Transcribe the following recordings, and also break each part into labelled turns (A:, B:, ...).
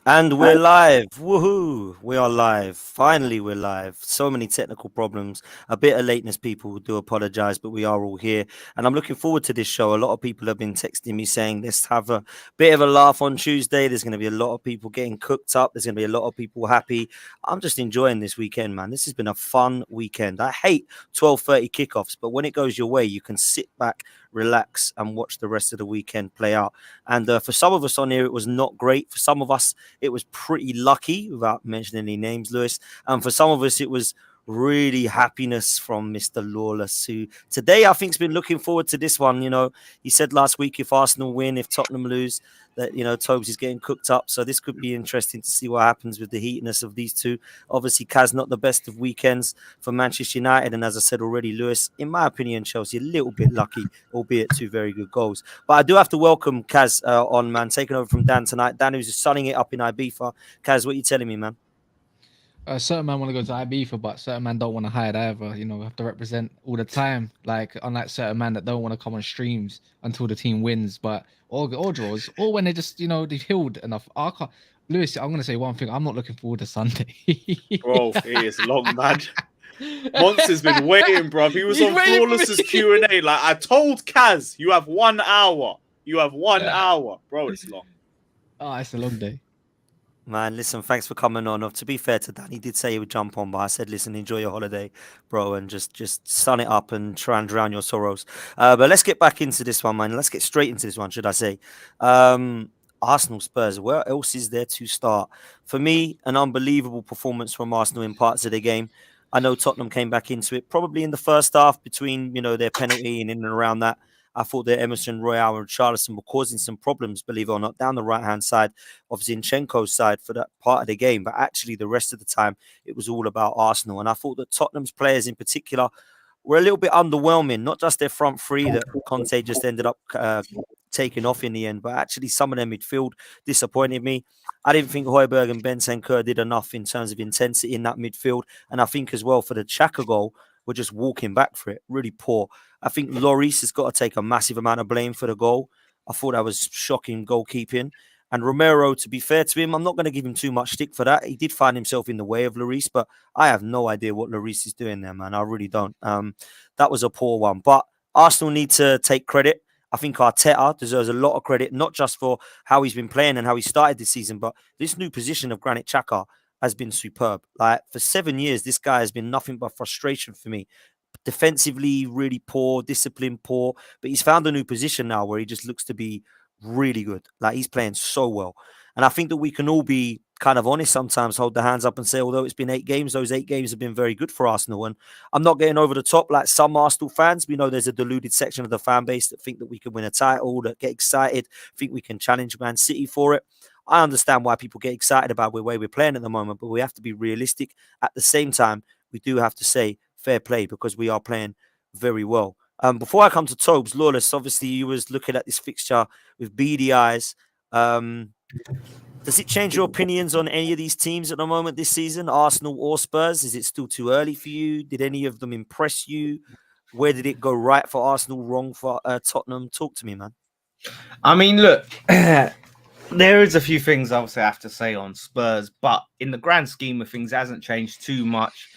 A: And we're live. Woohoo. We are live. Finally, we're live. So many technical problems. A bit of lateness, people do apologize, but we are all here. And I'm looking forward to this show. A lot of people have been texting me saying, let's have a bit of a laugh on Tuesday. There's going to be a lot of people getting cooked up. There's going to be a lot of people happy. I'm just enjoying this weekend, man. This has been a fun weekend. I hate 12:30 kickoffs, but when it goes your way, you can sit back, relax, and watch the rest of the weekend play out. And for some of us on here, it was not great. For some of us, it was pretty lucky, without mentioning any names, Lewis. And for some of us, it was really happiness from Mr. Lawless, who today I think's been looking forward to this one. He said last week if Arsenal win, if Tottenham lose, that Tobes is getting cooked up. So this could be interesting to see what happens with the heatness of these two. Obviously, Kaz not the best of weekends for Manchester United, and as I said already, Lewis, in my opinion, Chelsea a little bit lucky, albeit two very good goals. But I do have to welcome Kaz on, man, taking over from Dan tonight. Dan, who's sunning it up in Ibiza. Kaz, what are you telling me, man?
B: Certain man want to go to Ibiza, but certain man don't want to hide either. We have to represent all the time. Like unlike certain man that don't want to come on streams until the team wins, but or draws, or when they just they've healed enough. I can't. Lewis, I'm gonna say one thing. I'm not looking forward to Sunday.
C: Bro, it is long, man. Monster's been waiting, bro. He was
B: He's
C: on
B: waiting for
C: Flawless's
B: me.
C: Q&A. Like, I told Kaz, you have 1 hour. You have 1 hour. Bro, it's long.
B: Oh, it's a long day.
A: Man, listen, thanks for coming on. To be fair to Dan, he did say he would jump on, but I said, listen, enjoy your holiday, bro, and just sun it up and try and drown your sorrows. But let's get back into this one, man. Let's get straight into this one, should I say. Arsenal Spurs, where else is there to start? For me, an unbelievable performance from Arsenal in parts of the game. I know Tottenham came back into it probably in the first half between, their penalty and in and around that. I thought that Emerson Royale and Charleston were causing some problems, believe it or not, down the right hand side of Zinchenko's side for that part of the game. But actually, the rest of the time, it was all about Arsenal. And I thought that Tottenham's players in particular were a little bit underwhelming, not just their front three that Conte just ended up taking off in the end, but actually some of their midfield disappointed me. I didn't think Højbjerg and Bentancur did enough in terms of intensity in that midfield. And I think as well for the Xhaka goal, we're just walking back for it. Really poor. I think Lloris has got to take a massive amount of blame for the goal. I thought that was shocking goalkeeping. And Romero, to be fair to him, I'm not going to give him too much stick for that. He did find himself in the way of Lloris, but I have no idea what Lloris is doing there, man. I really don't. That was a poor one. But Arsenal need to take credit. I think Arteta deserves a lot of credit, not just for how he's been playing and how he started this season, but this new position of Granit Xhaka has been superb. Like for 7 years, this guy has been nothing but frustration for me. Defensively, really poor, discipline poor, but he's found a new position now where he just looks to be really good. Like he's playing so well. And I think that we can all be kind of honest sometimes, hold the hands up and say, although it's been 8 games, those 8 games have been very good for Arsenal. And I'm not getting over the top like some Arsenal fans. We know there's a deluded section of the fan base that think that we can win a title, that get excited, think we can challenge Man City for it. I understand why people get excited about the way we're playing at the moment, but we have to be realistic. At the same time, we do have to say fair play because we are playing very well. Before I come to Tobes, Lawless, obviously you was looking at this fixture with beady eyes. Does it change your opinions on any of these teams at the moment this season, Arsenal or Spurs? Is it still too early for you? Did any of them impress you? Where did it go right for Arsenal, wrong for Tottenham? Talk to me, man.
D: I mean, look, there is a few things obviously I have to say on Spurs, but in the grand scheme of things, it hasn't changed too much.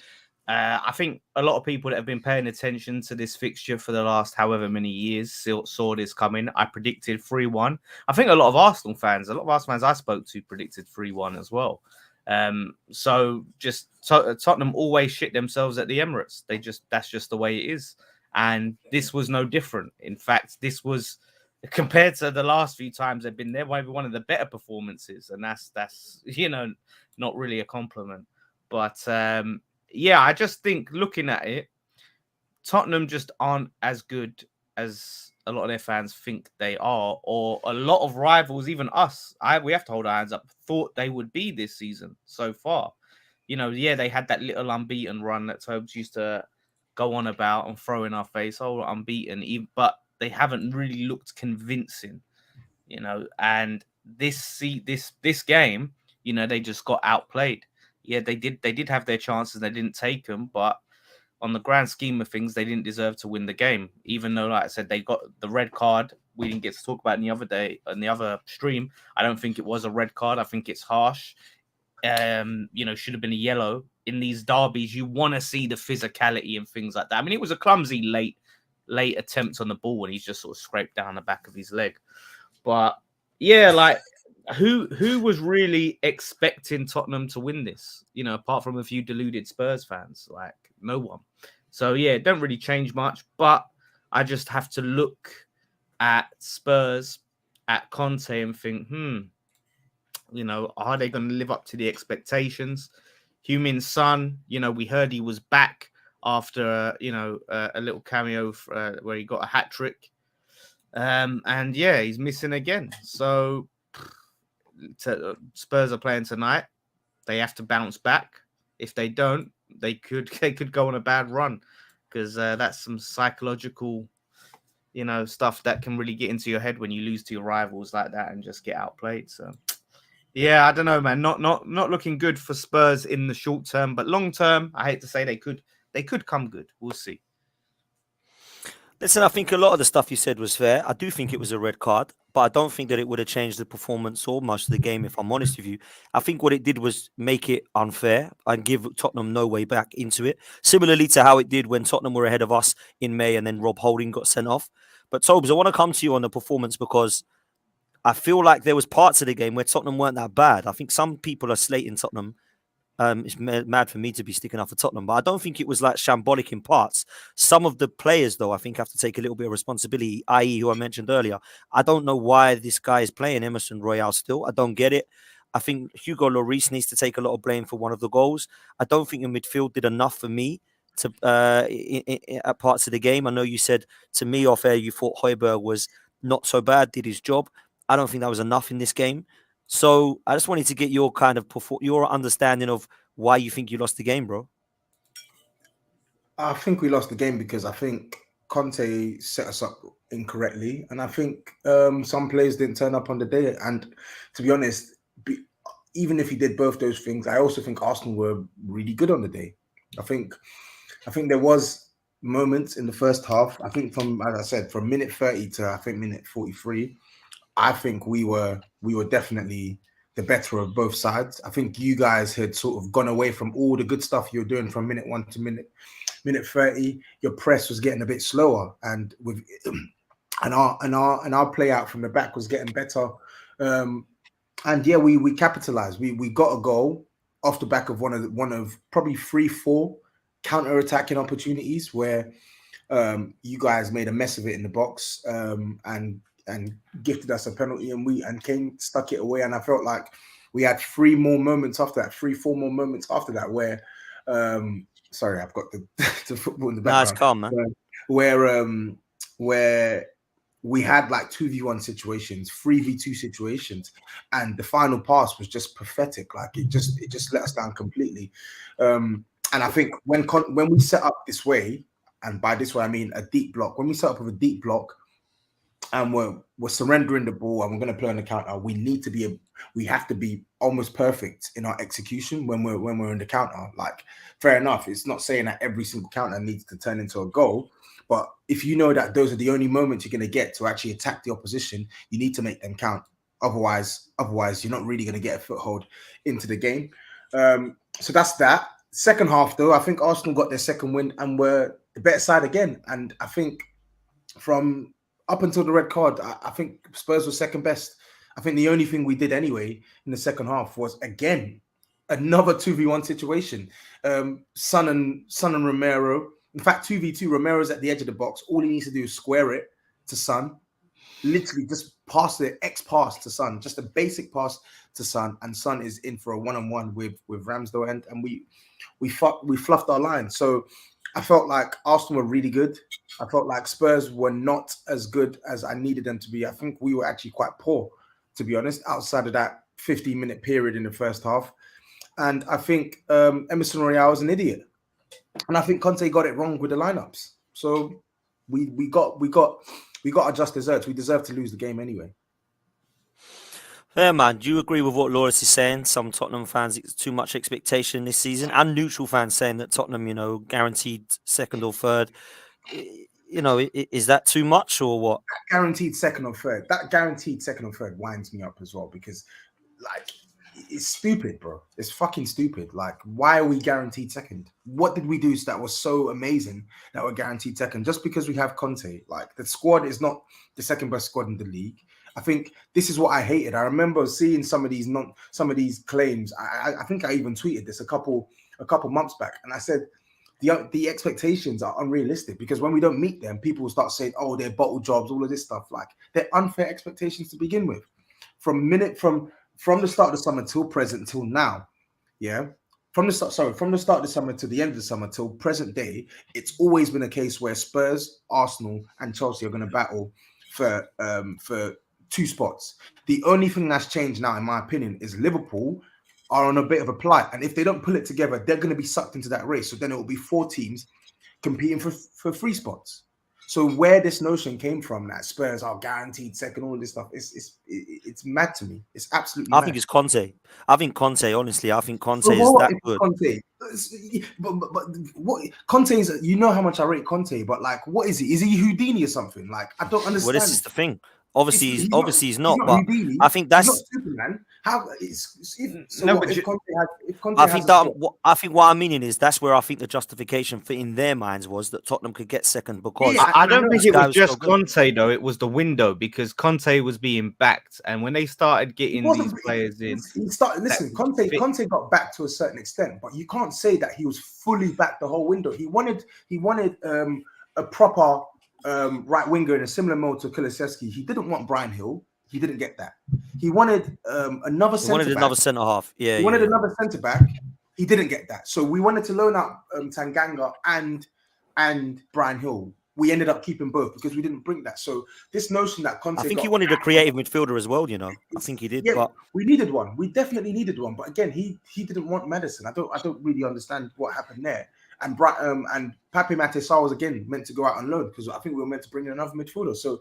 D: I think a lot of people that have been paying attention to this fixture for the last however many years saw this coming. I predicted 3-1. I think a lot of Arsenal fans I spoke to predicted 3-1 as well. So just Tottenham always shit themselves at the Emirates. That's just the way it is. And this was no different. In fact, this was compared to the last few times they've been there, maybe one of the better performances. And that's not really a compliment. But yeah, I just think looking at it, Tottenham just aren't as good as a lot of their fans think they are, or a lot of rivals, even us. We have to hold our hands up. Thought they would be this season so far. Yeah, they had that little unbeaten run that Tobes used to go on about and throw in our face. Oh, unbeaten, but they haven't really looked convincing. And this game, they just got outplayed. Yeah, they did have their chances, they didn't take them, but on the grand scheme of things, they didn't deserve to win the game, even though, like I said, they got the red card. we didn't get to talk about in the other stream. I don't think it was a red card. I think it's harsh. Should have been a yellow. In these derbies, you want to see the physicality and things like that. I mean, it was a clumsy late attempt on the ball, and he's just sort of scraped down the back of his leg. But yeah, like who was really expecting Tottenham to win this? Apart from a few deluded Spurs fans, like no one. So yeah, it don't really change much. But I just have to look at Spurs, at Conte, and think, are they going to live up to the expectations? Heung-min Son, we heard he was back after, a little cameo where he got a hat trick. And yeah, he's missing again. So Spurs are playing tonight. They have to bounce back. If they don't, they could go on a bad run, because that's some psychological, stuff that can really get into your head when you lose to your rivals like that and just get outplayed. So yeah, I don't know, man. Not looking good for Spurs in the short term, but long term, I hate to say they could come good. We'll see.
A: Listen, I think a lot of the stuff you said was fair. I do think it was a red card, but I don't think that it would have changed the performance or much of the game, if I'm honest with you. I think what it did was make it unfair and give Tottenham no way back into it, similarly to how it did when Tottenham were ahead of us in May and then Rob Holding got sent off. But Tobes, I want to come to you on the performance, because I feel like there was parts of the game where Tottenham weren't that bad. I think some people are slating Tottenham. It's mad for me to be sticking up for Tottenham, but I don't think it was like shambolic in parts. Some of the players, though, I think have to take a little bit of responsibility, i.e. who I mentioned earlier. I don't know why this guy is playing Emerson Royale still. I don't get it. I think Hugo Lloris needs to take a lot of blame for one of the goals. I don't think the midfield did enough for me to at parts of the game. I know you said to me off air you thought Højbjerg was not so bad, did his job. I don't think that was enough in this game. So I just wanted to get your kind of your understanding of why you think you lost the game, bro.
E: I think we lost the game because I think Conte set us up incorrectly, and I think some players didn't turn up on the day. And to be honest, even if he did both those things, I also think Arsenal were really good on the day. I think there was moments in the first half. I think from, as I said, from minute 30 to I think minute 43. I think we were definitely the better of both sides. I think you guys had sort of gone away from all the good stuff you were doing from minute 1 to minute 30. Your press was getting a bit slower, and our play out from the back was getting better. And yeah, we capitalized. We got a goal off the back of one of probably 3-4 counter-attacking opportunities where you guys made a mess of it in the box and gifted us a penalty, and Kane stuck it away. And I felt like we had 3-4 more moments after that where sorry, I've got the football in the background.
A: Nice, calm, man.
E: Where we had like 2v1 situations, 3v2 situations, and the final pass was just pathetic. Like it just let us down completely. And I think when we set up this way, and by this way I mean a deep block, when we set up with a deep block, and we're surrendering the ball and we're going to play on the counter, we have to be almost perfect in our execution when we're in the counter. Like, fair enough, it's not saying that every single counter needs to turn into a goal, but if you know that those are the only moments you're going to get to actually attack the opposition, you need to make them count. Otherwise you're not really going to get a foothold into the game. So that's that. Second half, though, I think Arsenal got their second win and were the better side again. And I think from up until the red card, I think Spurs were second best. I think the only thing we did anyway in the second half was, again, another 2v1 situation. Son and Romero. In fact, 2v2, Romero's at the edge of the box. All he needs to do is square it to Son. Literally just pass the X-pass to Son. Just a basic pass to Son. And Son is in for a one-on-one with Ramsdale. And we fluffed our line. So I felt like Arsenal were really good. I felt like Spurs were not as good as I needed them to be. I think we were actually quite poor, to be honest, outside of that 15-minute period in the first half. And I think Emerson Royale is an idiot. And I think Conte got it wrong with the lineups. So we got our just desserts. We deserve to lose the game anyway.
A: Yeah, man. Do you agree with what Loris is saying? Some Tottenham fans, it's too much expectation this season, and neutral fans saying that Tottenham, guaranteed second or third. Is that too much or what?
E: Guaranteed second or third. That guaranteed second or third winds me up as well because, like, it's stupid, bro. It's fucking stupid. Like, why are we guaranteed second? What did we do that was so amazing that we're guaranteed second? Just because we have Conte, like the squad is not the second best squad in the league. I think this is what I hated. I remember seeing some of these claims. I think I even tweeted this a couple months back, and I said the expectations are unrealistic because when we don't meet them, people will start saying, "Oh, they're bottle jobs," all of this stuff. Like they're unfair expectations to begin with. From the start of the summer till present till now, yeah. From the start of the summer to the end of the summer till present day, it's always been a case where Spurs, Arsenal, and Chelsea are going to battle for 2 spots. The only thing that's changed now, in my opinion, is Liverpool are on a bit of a plight, and if they don't pull it together, they're going to be sucked into that race. So then it will be 4 teams competing for 3 spots. So where this notion came from that Spurs are guaranteed second, all this stuff, it's mad to me. It's absolutely
A: I
E: mad.
A: think it's Conte. Honestly, I think Conte
E: So
A: is
E: what
A: that
E: if
A: good.
E: Conte? But what Conte is? You know how much I rate Conte, but like, what is he? Is he Houdini or something? Like, I don't understand.
A: Well, this is the thing. Obviously, he's
E: He's
A: not.
E: not
A: But
E: Houdini.
A: I think
E: He's
A: that's.
E: not Superman. How? So
D: No,
E: what,
D: but
E: if Conte
A: I
E: has
A: think
E: a
A: that.
E: squad?
A: I think what I'm meaning is that's where I think the justification for in their minds was that Tottenham could get second because
E: Yeah,
D: I
E: and I
D: don't
E: know
D: think
A: this
D: it
A: guy
D: was
A: was so
D: just
A: good.
D: Conte though. It was the window because Conte was being backed, and when they started
E: He
D: getting
E: wasn't.
D: these players in,
E: He started.
D: that
E: Listen, Conte.
D: fit.
E: Conte got back to a certain extent, but you can't say that he was fully back the whole window. He wanted a proper right winger in a similar mode to Kulusevski. He didn't want Brian Hill. He didn't get that. He wanted another
A: He wanted
E: centre back.
A: another centre half. Yeah,
E: He wanted
A: yeah.
E: another centre back. He didn't get that. So we wanted to loan out Tanganga and Brian Hill. We ended up keeping both because we didn't bring that. So this notion that Conte,
A: I think he
E: got
A: wanted a
E: back-
A: creative midfielder as well. I think he did.
E: Yeah,
A: But
E: we needed one. We definitely needed one. But again, he didn't want Madison. I don't really understand what happened there. And Pape Matar was again meant to go out on loan because I think we were meant to bring in another midfielder. So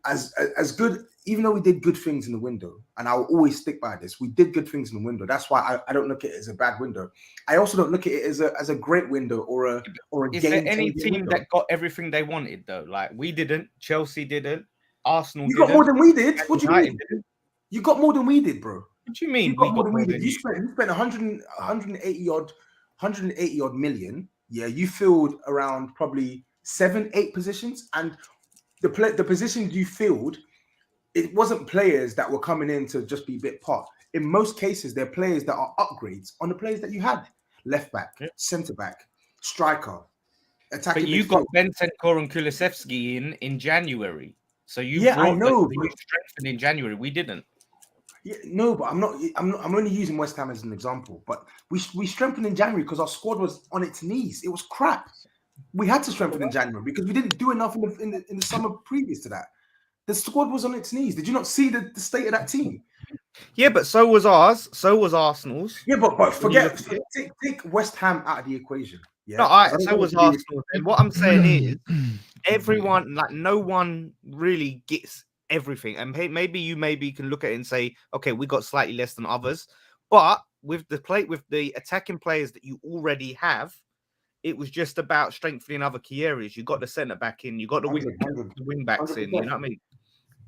E: as good, even though we did good things in the window, and I will always stick by this, we did good things in the window. That's why I don't look at it as a bad window. I also don't look at it as a great window or a
D: Is there
E: game
D: any
E: changing
D: team
E: window.
D: that got everything they wanted though? Like we didn't, Chelsea didn't, Arsenal
E: You
D: didn't.
E: got more than we did.
D: Man
E: What do you
D: United
E: mean?
D: didn't.
E: You got more than we did, bro.
D: What do you mean
E: You got
D: we
E: more
D: got
E: than
D: more
E: we
D: than
E: did.
D: you?
E: You spent 180 odd million. Yeah, you filled around probably 7-8 positions, and the positions you filled, it wasn't players that were coming in to just be bit part. In most cases, they're players that are upgrades on the players that you had: left back, centre back, striker, attacking.
D: But you
E: midfield.
D: got Bentancur and Kulusevski in January, so you
E: Yeah, I
D: brought
E: know,
D: you strengthened in January. We didn't.
E: Yeah, no, but I'm only using West Ham as an example. But we strengthened in January because our squad was on its knees. It was crap. We had to strengthen in January because we didn't do enough in the summer previous to that. The squad was on its knees. Did you not see the state of that team?
D: Yeah, but so was ours. So was Arsenal's.
E: Yeah, but
D: When you
E: forget,
D: look at it.
E: take West Ham out of the equation. Yeah,
D: No,
E: 'Cause I don't
D: so
E: want
D: was
E: it to be-
D: Arsenal. And what I'm saying is, everyone, like, no one really gets everything. And maybe you can look at it and say, okay, we got slightly less than others, but with the attacking players that you already have, it was just about strengthening other key areas. You got the centre back in, you got the
E: 100.
D: wing backs in. You know what I mean?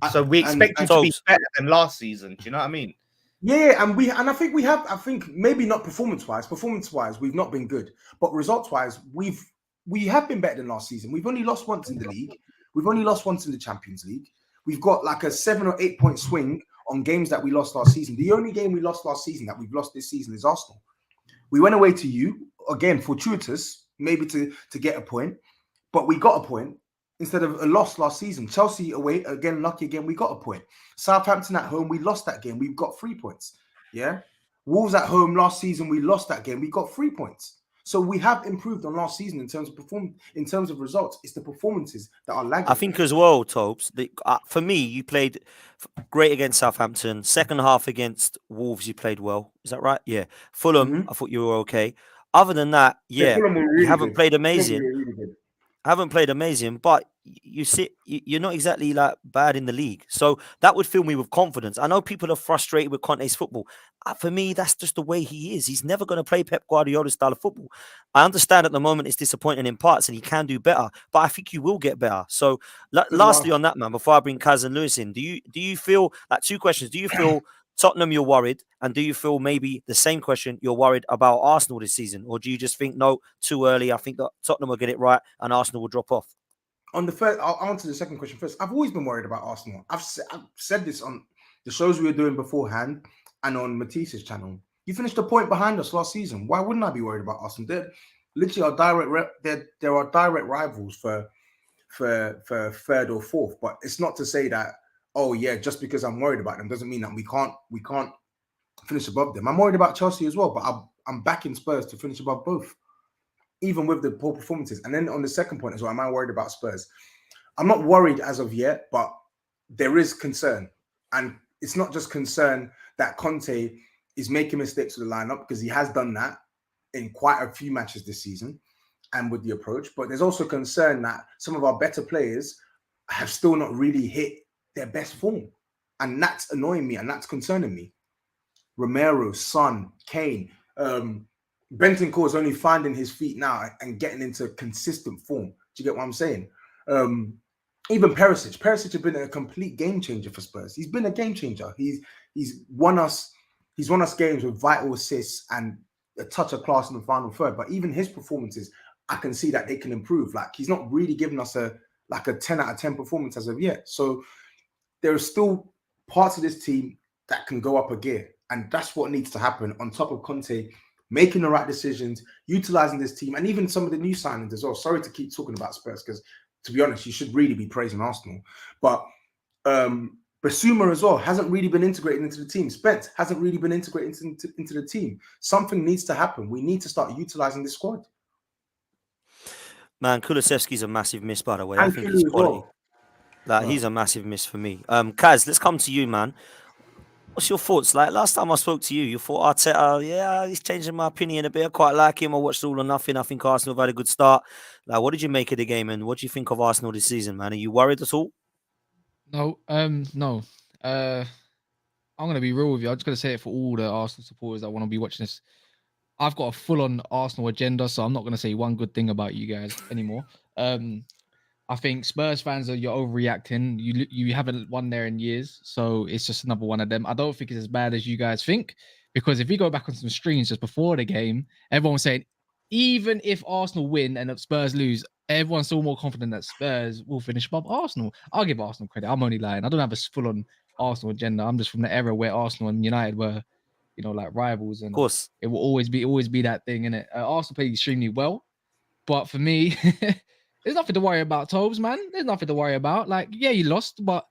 E: I-
D: So we
E: and-
D: expect you
E: and-
D: to be better than last season. Do you know what I mean?
E: Yeah, and I think maybe not performance wise, we've not been good, but results wise, we have been better than last season. We've only lost once in the league. We've only lost once in the Champions League. We've got like a 7 or 8 point swing on games that we lost last season. The only game we lost last season that we've lost this season is Arsenal. We went away to you again, fortuitous, maybe to get a point, but we got a point instead of a loss last season. Chelsea away again, lucky again, we got a point. Southampton at home, we lost that game. We've got 3 points. Yeah. Wolves at home last season, we lost that game. We got 3 points. So we have improved on last season in terms of results. It's the performances that are lagging.
A: I think as well, Tobes, for me, you played great against Southampton. Second half against Wolves, you played well. Is that right? Yeah. Fulham, I thought you were okay. Other than that,
E: Fulham were
A: you
E: really
A: haven't
E: good.
A: played
E: Fulham
A: amazing.
E: were really good.
A: haven't played amazing, but you're not exactly like bad in the league. So that would fill me with confidence. I know people are frustrated with Conte's football. For me, that's just the way he is. He's never going to play Pep Guardiola's style of football. I understand at the moment it's disappointing in parts and he can do better, but I think you will get better. So lastly on that, man, before I bring Kaz and Lewis in, do you feel, like, two questions, do you feel Tottenham you're worried, and do you feel maybe the same question, you're worried about Arsenal this season, or do you just think no, too early, I think that Tottenham will get it right and Arsenal will drop off?
E: On the first, I'll answer the second question first. I've always been worried about Arsenal. I've said this on the shows we were doing beforehand and on Matisse's channel. You finished a point behind us last season. Why wouldn't I be worried about Arsenal? They're literally there are direct rivals for third or fourth. But it's not to say that, oh yeah, just because I'm worried about them doesn't mean that we can't finish above them. I'm worried about Chelsea as well, but I'm backing Spurs to finish above both, even with the poor performances. And then on the second point as well, am I worried about Spurs? I'm not worried as of yet, but there is concern. And it's not just concern that Conte is making mistakes with the lineup, because he has done that in quite a few matches this season and with the approach. But there's also concern that some of our better players have still not really hit their best form. And that's annoying me and that's concerning me. Romero, Son, Kane, Bentancur is only finding his feet now and getting into consistent form. Do you get what I'm saying? Even Perisic has been a complete game changer for Spurs. He's been a game changer. He's won us games with vital assists and a touch of class in the final third. But even his performances, I can see that they can improve. Like, he's not really giving us a 10 out of 10 performance as of yet. So there are still parts of this team that can go up a gear. And that's what needs to happen, on top of Conte making the right decisions, utilizing this team, and even some of the new signings as well. Sorry to keep talking about Spurs, because to be honest, you should really be praising Arsenal. But Basuma as well hasn't really been integrated into the team. Spence hasn't really been integrated into the team. Something needs to happen. We need to start utilizing this squad.
A: Man, Kulusevski's a massive miss, by the way.
E: And
A: I think he's
E: Kulu as
A: quality.
E: well.
A: He's a massive miss for me. Kaz, let's come to you, man. What's your thoughts? Like, last time I spoke to you, you thought Arteta, yeah, he's changing my opinion a bit. I quite like him. I watched All or Nothing. I think Arsenal have had a good start. Like, what did you make of the game, and what do you think of Arsenal this season, man? Are you worried at all?
B: No, no. I'm gonna be real with you. I'm just gonna say it for all the Arsenal supporters that want to be watching this. I've got a full-on Arsenal agenda, so I'm not gonna say one good thing about you guys anymore. I think Spurs fans you're overreacting. You haven't won there in years, so it's just another one of them. I don't think it's as bad as you guys think, because if you go back on some streams just before the game, everyone was saying even if Arsenal win and Spurs lose, everyone's still more confident that Spurs will finish above Arsenal. I'll give Arsenal credit. I'm only lying. I don't have a full-on Arsenal agenda. I'm just from the era where Arsenal and United were, like rivals, and
A: Of course.
B: it will always be that thing, innit? Arsenal played extremely well, but for me, there's nothing to worry about, Tobes, man. There's nothing to worry about. Like, yeah, you lost, but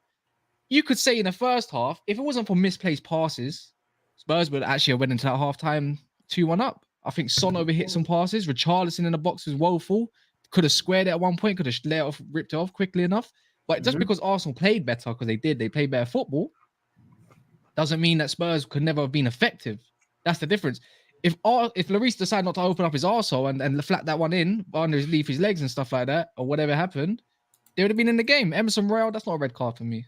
B: you could say in the first half, if it wasn't for misplaced passes, Spurs would actually have went into that half-time 2-1 up. I think Son overhit some passes. Richarlison in the box was woeful. Could have squared it at one point. Could have ripped it off quickly enough. But just because Arsenal played better, because they played better football, doesn't mean that Spurs could never have been effective. That's the difference. If Lloris decided not to open up his arsehole and flat that one in under his legs and stuff like that, or whatever happened, they would have been in the game. Emerson Royal, that's not a red card for me.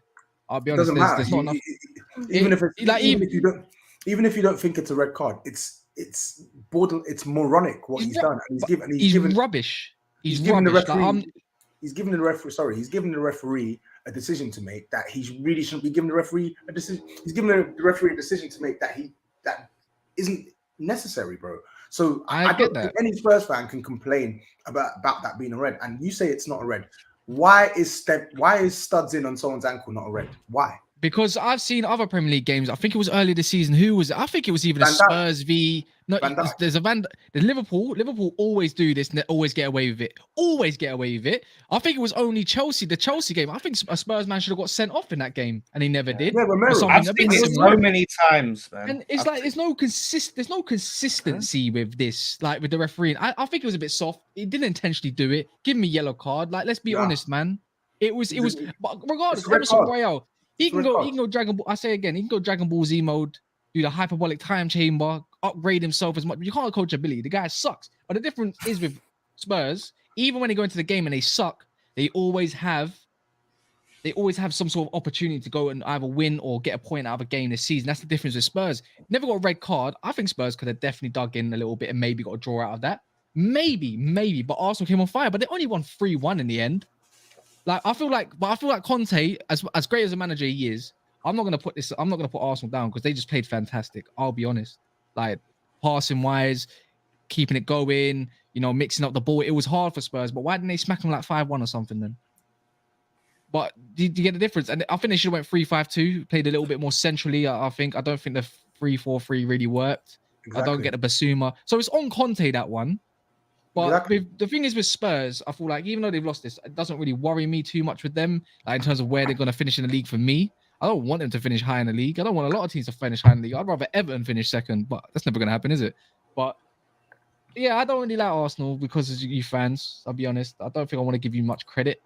B: I'll be honest. There's not enough.
E: Even if you don't think it's a red card, it's borderline. It's moronic what he's done. And he's given rubbish. He's given the referee. He's given the referee a decision to make that he really shouldn't be giving the referee a decision. He's given the referee a decision to make that isn't necessary, bro. So I don't think any Spurs fan can complain about that being a red. And you say it's not a red. Why is studs in on someone's ankle not a red? Why?
B: Because I've seen other Premier League games. I think it was earlier this season. Who was it? I think it was even a Spurs v. No, there's Liverpool. Liverpool always do this and they always get away with it. Always get away with it. I think it was only Chelsea, the Chelsea game. I think a Spurs man should have got sent off in that game, and he never did.
E: Yeah,
D: I've seen it so many times, man.
B: And it's there's no consistency with this, like with the refereeing. I think it was a bit soft. He didn't intentionally do it. Give him a yellow card. Like, let's be honest, man. It was. But regardless, Emerson Royal. He can go Dragon Ball. I say again, he can go Dragon Ball Z mode, do the hyperbolic time chamber, upgrade himself as much. But you can't coach ability. The guy sucks. But the difference is with Spurs, even when they go into the game and they suck, they always have some sort of opportunity to go and either win or get a point out of a game this season. That's the difference with Spurs. Never got a red card. I think Spurs could have definitely dug in a little bit and maybe got a draw out of that. Maybe. But Arsenal came on fire. But they only won 3-1 in the end. Like I feel like Conte, as great as a manager he is, I'm not gonna put Arsenal down because they just played fantastic. I'll be honest. Like passing wise, keeping it going, mixing up the ball. It was hard for Spurs, but why didn't they smack them like 5-1 or something then? But do you get the difference? And I think they should have went 3-5-2, played a little bit more centrally. I think. I don't think the 3-4-3 really worked. Exactly. I don't get the Basuma. So it's on Conte, that one. But the thing is with Spurs, I feel like even though they've lost this, it doesn't really worry me too much with them. Like in terms of where they're going to finish in the league for me. I don't want them to finish high in the league. I don't want a lot of teams to finish high in the league. I'd rather Everton finish second, but that's never going to happen, is it? But yeah, I don't really like Arsenal because of you fans. I'll be honest. I don't think I want to give you much credit.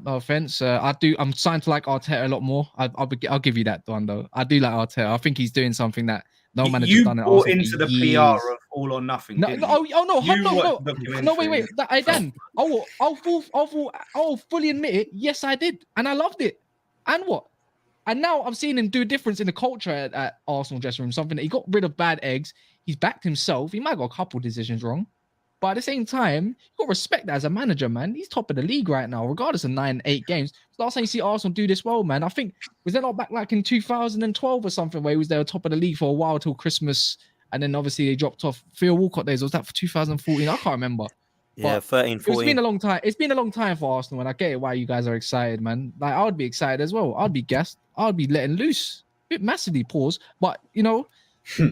B: No offense. I'm starting to like Arteta a lot more. I'll give you that, Don, though. I do like Arteta. I think he's doing something that no manager's done.
D: You bought into the PR of All or Nothing.
B: No, wait. Dan, I'll fully admit it. Yes, I did, and I loved it. And what? And now I'm seeing him do a difference in the culture at Arsenal dressing room. Something that he got rid of bad eggs. He's backed himself. He might have got a couple decisions wrong. But at the same time, you got to respect that as a manager, man. He's top of the league right now, regardless of 9-8 games. Last time you see Arsenal do this well, man. I think, was that not back like in 2012 or something, where he was there top of the league for a while till Christmas, and then obviously they dropped off. Theo Walcott days, was that for 2014? I can't remember.
A: Yeah, 13, 14.
B: It's been a long time. It's been a long time for Arsenal, and I get it why you guys are excited, man. Like, I would be excited as well. I'd be gassed. I'd be letting loose. A bit massively pause. But,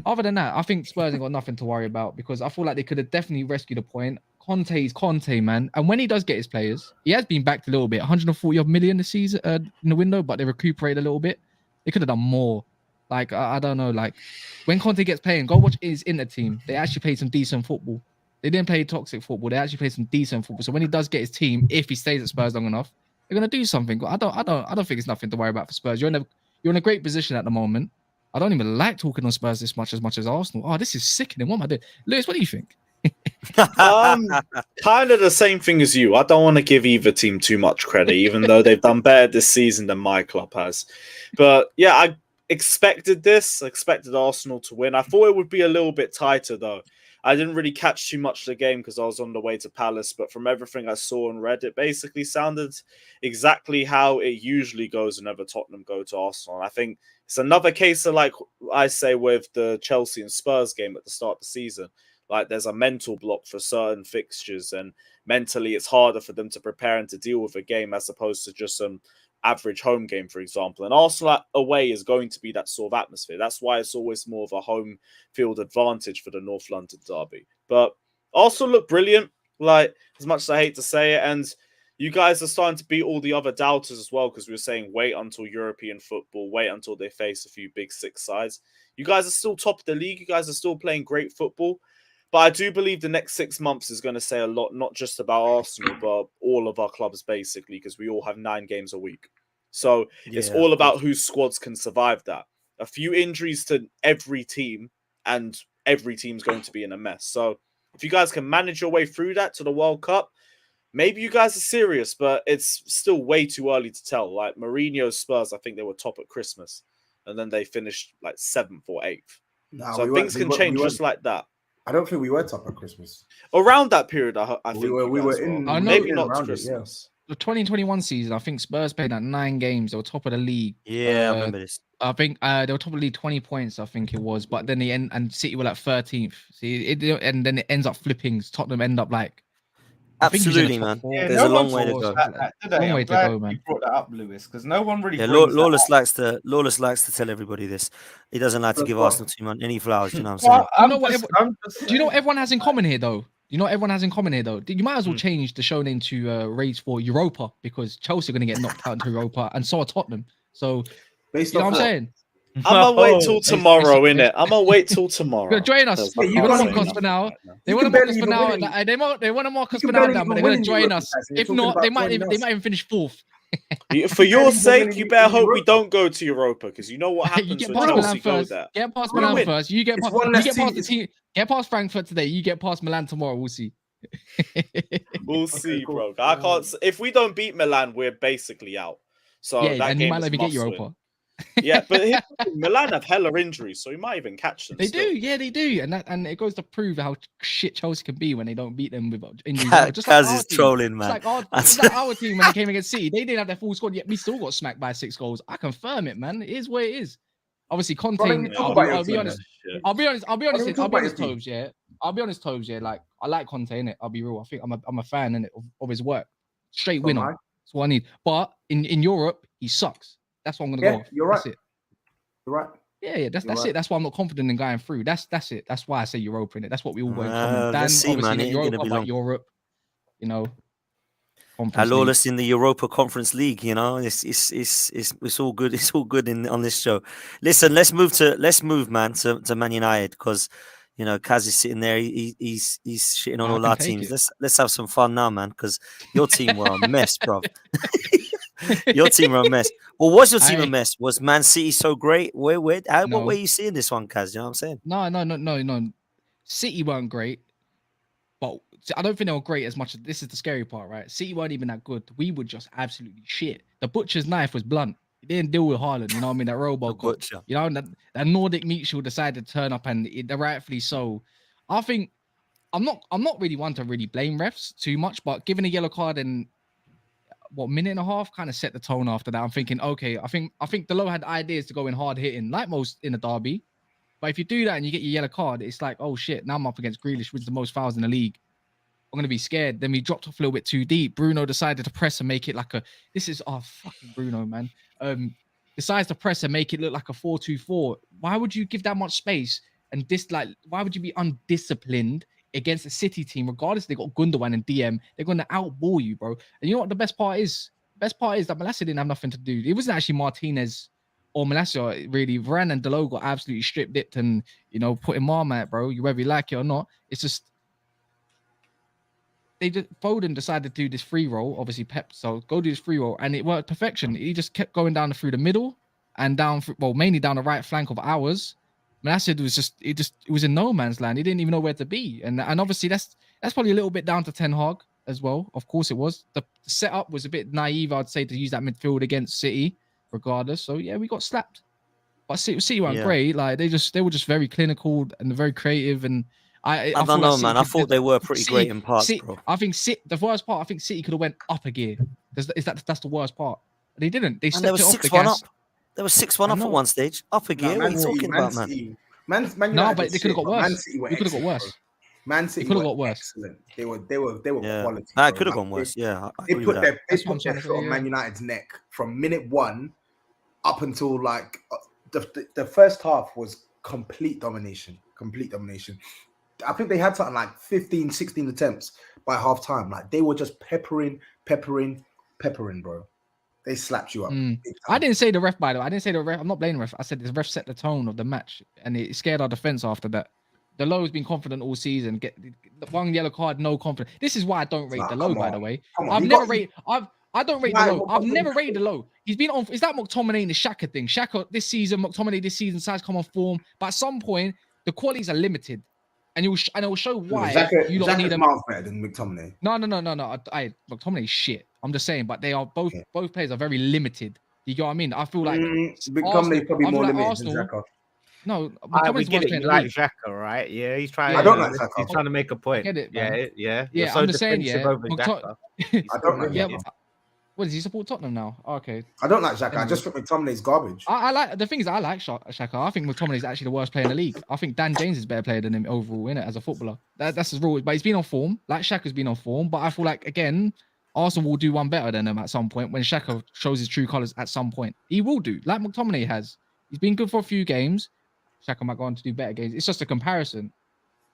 B: other than that, I think Spurs ain't got nothing to worry about because I feel like they could have definitely rescued a point. Conte's Conte, man. And when he does get his players, he has been backed a little bit. 140 odd million this season in the window, but they recuperated a little bit. They could have done more. Like, I don't know. Like, when Conte gets playing, go watch his inner team. They actually played some decent football. They didn't play toxic football. They actually played some decent football. So when he does get his team, if he stays at Spurs long enough, they're gonna do something. I don't think it's nothing to worry about for Spurs. You're in a great position at the moment. I don't even like talking on Spurs as much as Arsenal. Oh, this is sickening. What am I doing? Lewis, what do you think?
C: Kind of the same thing as you. I don't want to give either team too much credit, even though they've done better this season than my club has. But yeah, I expected this. I expected Arsenal to win. I thought it would be a little bit tighter, though. I didn't really catch too much of the game because I was on the way to Palace, but from everything I saw and read, it basically sounded exactly how it usually goes whenever Tottenham go to Arsenal. And I think it's another case of, like I say, with the Chelsea and Spurs game at the start of the season. Like, there's a mental block for certain fixtures, and mentally it's harder for them to prepare and to deal with a game as opposed to just some average home game, for example. And Arsenal away is going to be that sort of atmosphere. That's why it's always more of a home field advantage for the North London derby. But Arsenal look brilliant, like, as much as I hate to say it. And you guys are starting to beat all the other doubters as well, because we were saying wait until European football, wait until they face a few big six sides. You guys are still top of the league. You guys are still playing great football. But I do believe the next 6 months is going to say a lot, not just about Arsenal, but all of our clubs, basically, because we all have 9 games a week. So it's all about whose squads can survive that. A few injuries to every team, and every team's going to be in a mess. So if you guys can manage your way through that to the World Cup, maybe you guys are serious, but it's still way too early to tell. Like Mourinho's Spurs, I think they were top at Christmas, and then they finished like 7th or 8th. So things can change just like that.
E: I don't think we were top at Christmas.
C: Around that period, I think
E: we were in.
C: Maybe not Christmas.
B: The 2021 season, I think Spurs played at 9 games. They were top of the league.
A: Yeah, I remember this.
B: I think they were top of the league 20 points, I think it was. But then and City were like 13th. See, and then it ends up flipping. Tottenham end up like.
A: Absolutely, man.
D: Yeah,
A: there's a long way to go.
B: Long way to go, man.
D: You brought that up, Lewis, because no one really.
A: Yeah, Lawless likes to tell everybody this. He doesn't like to give Arsenal too much any flowers. You know what I'm saying?
B: Do you know what everyone has in common here, though? You might as well change the show name to Rage for Europa, because Chelsea are going to get knocked out into Europa, and so are Tottenham. So, you know what I'm saying?
C: I'm gonna wait till tomorrow, innit? I'm gonna wait till tomorrow.
B: Join us. They want to mock us for now. They want to mock us for now. They want to mock us for now, but they're gonna join us. If not, they might even finish 4th.
C: For your sake, you better hope we don't go to Europa, because you know what happens when Chelsea go there.
B: Get past Milan first. You get past the team. Get past Frankfurt today. You get past Milan tomorrow. We'll see.
C: We'll see, bro. I can't. If we don't beat Milan, we're basically out. So
B: yeah,
C: that
B: and you
C: game
B: might not
C: is
B: even get
C: must win.
B: Europa.
C: Yeah, but Milan have hella injuries, so he might even catch them.
B: They
C: still.
B: do, yeah, they do, and it goes to prove how shit Chelsea can be when they don't beat them with injuries. As well. Just like
A: Kaz
B: our
A: is
B: team.
A: trolling, man.
B: Just like our team when they came against City, they didn't have their full squad yet. We still got smacked by 6 goals. I confirm it, man. It is what it is. Obviously, Conte.
E: Well, then you talk about your team, then.
B: I'll be honest.
E: Well, then you talk about your team.
B: Tobes. Yeah, I'll be honest, Tobes. Yeah, like I like Conte in it. I'll be real. I think I'm a fan in it of his work. Straight
E: So am
B: winner.
E: I.
B: That's what I need. But in Europe, he sucks. That's what I'm gonna
E: Yeah,
B: go off.
E: you're right.
B: That's it.
E: You're right.
B: Yeah, that's
E: right.
B: it. That's why I'm not confident in going through. That's it. That's why I say Europa in it. That's what we all got in common. Dan,
A: Let's see,
B: obviously,
A: man. It ain't gonna
B: Europa,
A: be
B: but
A: long.
B: Europe, you know, Conference League.
A: Lawless in the Europa Conference League, you know, it's all good. It's all good on this show. Listen, let's move, man, to Man United because you know Kaz is sitting there. He's shitting on
B: I
A: all
B: can
A: our
B: take
A: teams.
B: it.
A: Let's have some fun now, man, because your team were a mess, bro. Your team were a mess. Well, was your team a mess? Was Man City so great? What way are you seeing this one, Kaz? You know what I'm saying?
B: No. City weren't great, but I don't think they were great as much as this is the scary part, right? City weren't even that good. We were just absolutely shit. The butcher's knife was blunt. He didn't deal with Haaland, you know what I mean? That Robocop.
A: Butcher.
B: You know, that Nordic meat shield decided to turn up and rightfully so. I think I'm not really one to really blame refs too much, but given a yellow card in what minute and a half kind of set the tone after that. I'm thinking, okay, I think Delo had ideas to go in hard hitting, like most in a derby. But if you do that and you get your yellow card, it's like, oh shit, now I'm up against Grealish, which is the most fouls in the league. I'm gonna be scared. Then we dropped off a little bit too deep. Bruno decided to press and make it like fucking Bruno, man. Decides to press and make it look like a 4-2-4. Why would you give that much space? And why would you be undisciplined against a City team, regardless if they got Gundogan and DM, they're going to outball you, bro. And you know what the best part is? The best part is that Malacia didn't have nothing to do. It wasn't actually Martinez or Malacia, really. Varane and Delo got absolutely strip dipped and, you know, put in Marmite, bro. Whether you like it or not. It's just, Foden decided to do this free roll, obviously Pep, so go do this free roll, and it worked perfection. He just kept going down through the middle and down, mainly down the right flank of ours. Malacia was it was in no man's land. He didn't even know where to be, and obviously that's probably a little bit down to Ten Hag as well. Of course, it was. The setup was a bit naive, I'd say, to use that midfield against City, regardless. So yeah, we got slapped. But City weren't great. Like they were just very clinical and very creative. And I
A: don't know, man. I thought they were pretty great in parts, bro.
B: I think the worst part. I think City could have went up a gear. That's the worst part. They didn't. They stepped it off the gas.
A: There was 6-1 up at one stage. Up a gear. What are you talking about, man?
E: Man
B: no, but they could have got worse. They could have got worse.
E: Man City could have got worse. Excellent. They were quality.
A: That could have gone worse. Yeah,
E: they put their foot on Man United's neck from minute 1 up until like the first half was complete domination. I think they had something like 15, 16 attempts by half time. Like they were just peppering, bro. They slapped you up.
B: I didn't say the ref, by the way. I didn't say the ref. I'm not blaming the ref. I said the ref set the tone of the match, and it scared our defense after that. Delo has been confident all season. Get the one yellow card, no confidence. This is why I don't rate Delo, by the way. I don't rate Delo. I've never rated Delo. He's been on. Is that McTominay and the Xhaka thing? Xhaka this season, McTominay this season, size come on form. But at some point, the qualities are limited. And it will show why you don't need them.
E: Miles better than McTominay.
B: No. McTominay's shit. I'm just saying, but they are both players are very limited. You get what I mean? I feel like
E: McTominay's probably more limited than Xhaka.
B: No,
D: we get it. You like Xhaka, right? Yeah, he's trying.
E: I don't like Xhaka.
D: He's trying to make a point.
B: Get it, man.
D: Yeah.
B: I'm just saying, yeah.
E: I don't like Xhaka.
B: What does he support Tottenham now? Okay.
E: I don't like Xhaka. I just think McTominay's garbage.
B: I like the thing is I like Xhaka. I think McTominay's actually the worst player in the league. I think Dan James is a better player than him overall, innit, as a footballer. That's his rule. But he's been on form. Like Xhaka's been on form. But I feel like again, Arsenal will do one better than him at some point when Xhaka shows his true colours at some point. He will do, like McTominay has. He's been good for a few games. Xhaka might go on to do better games. It's just a comparison.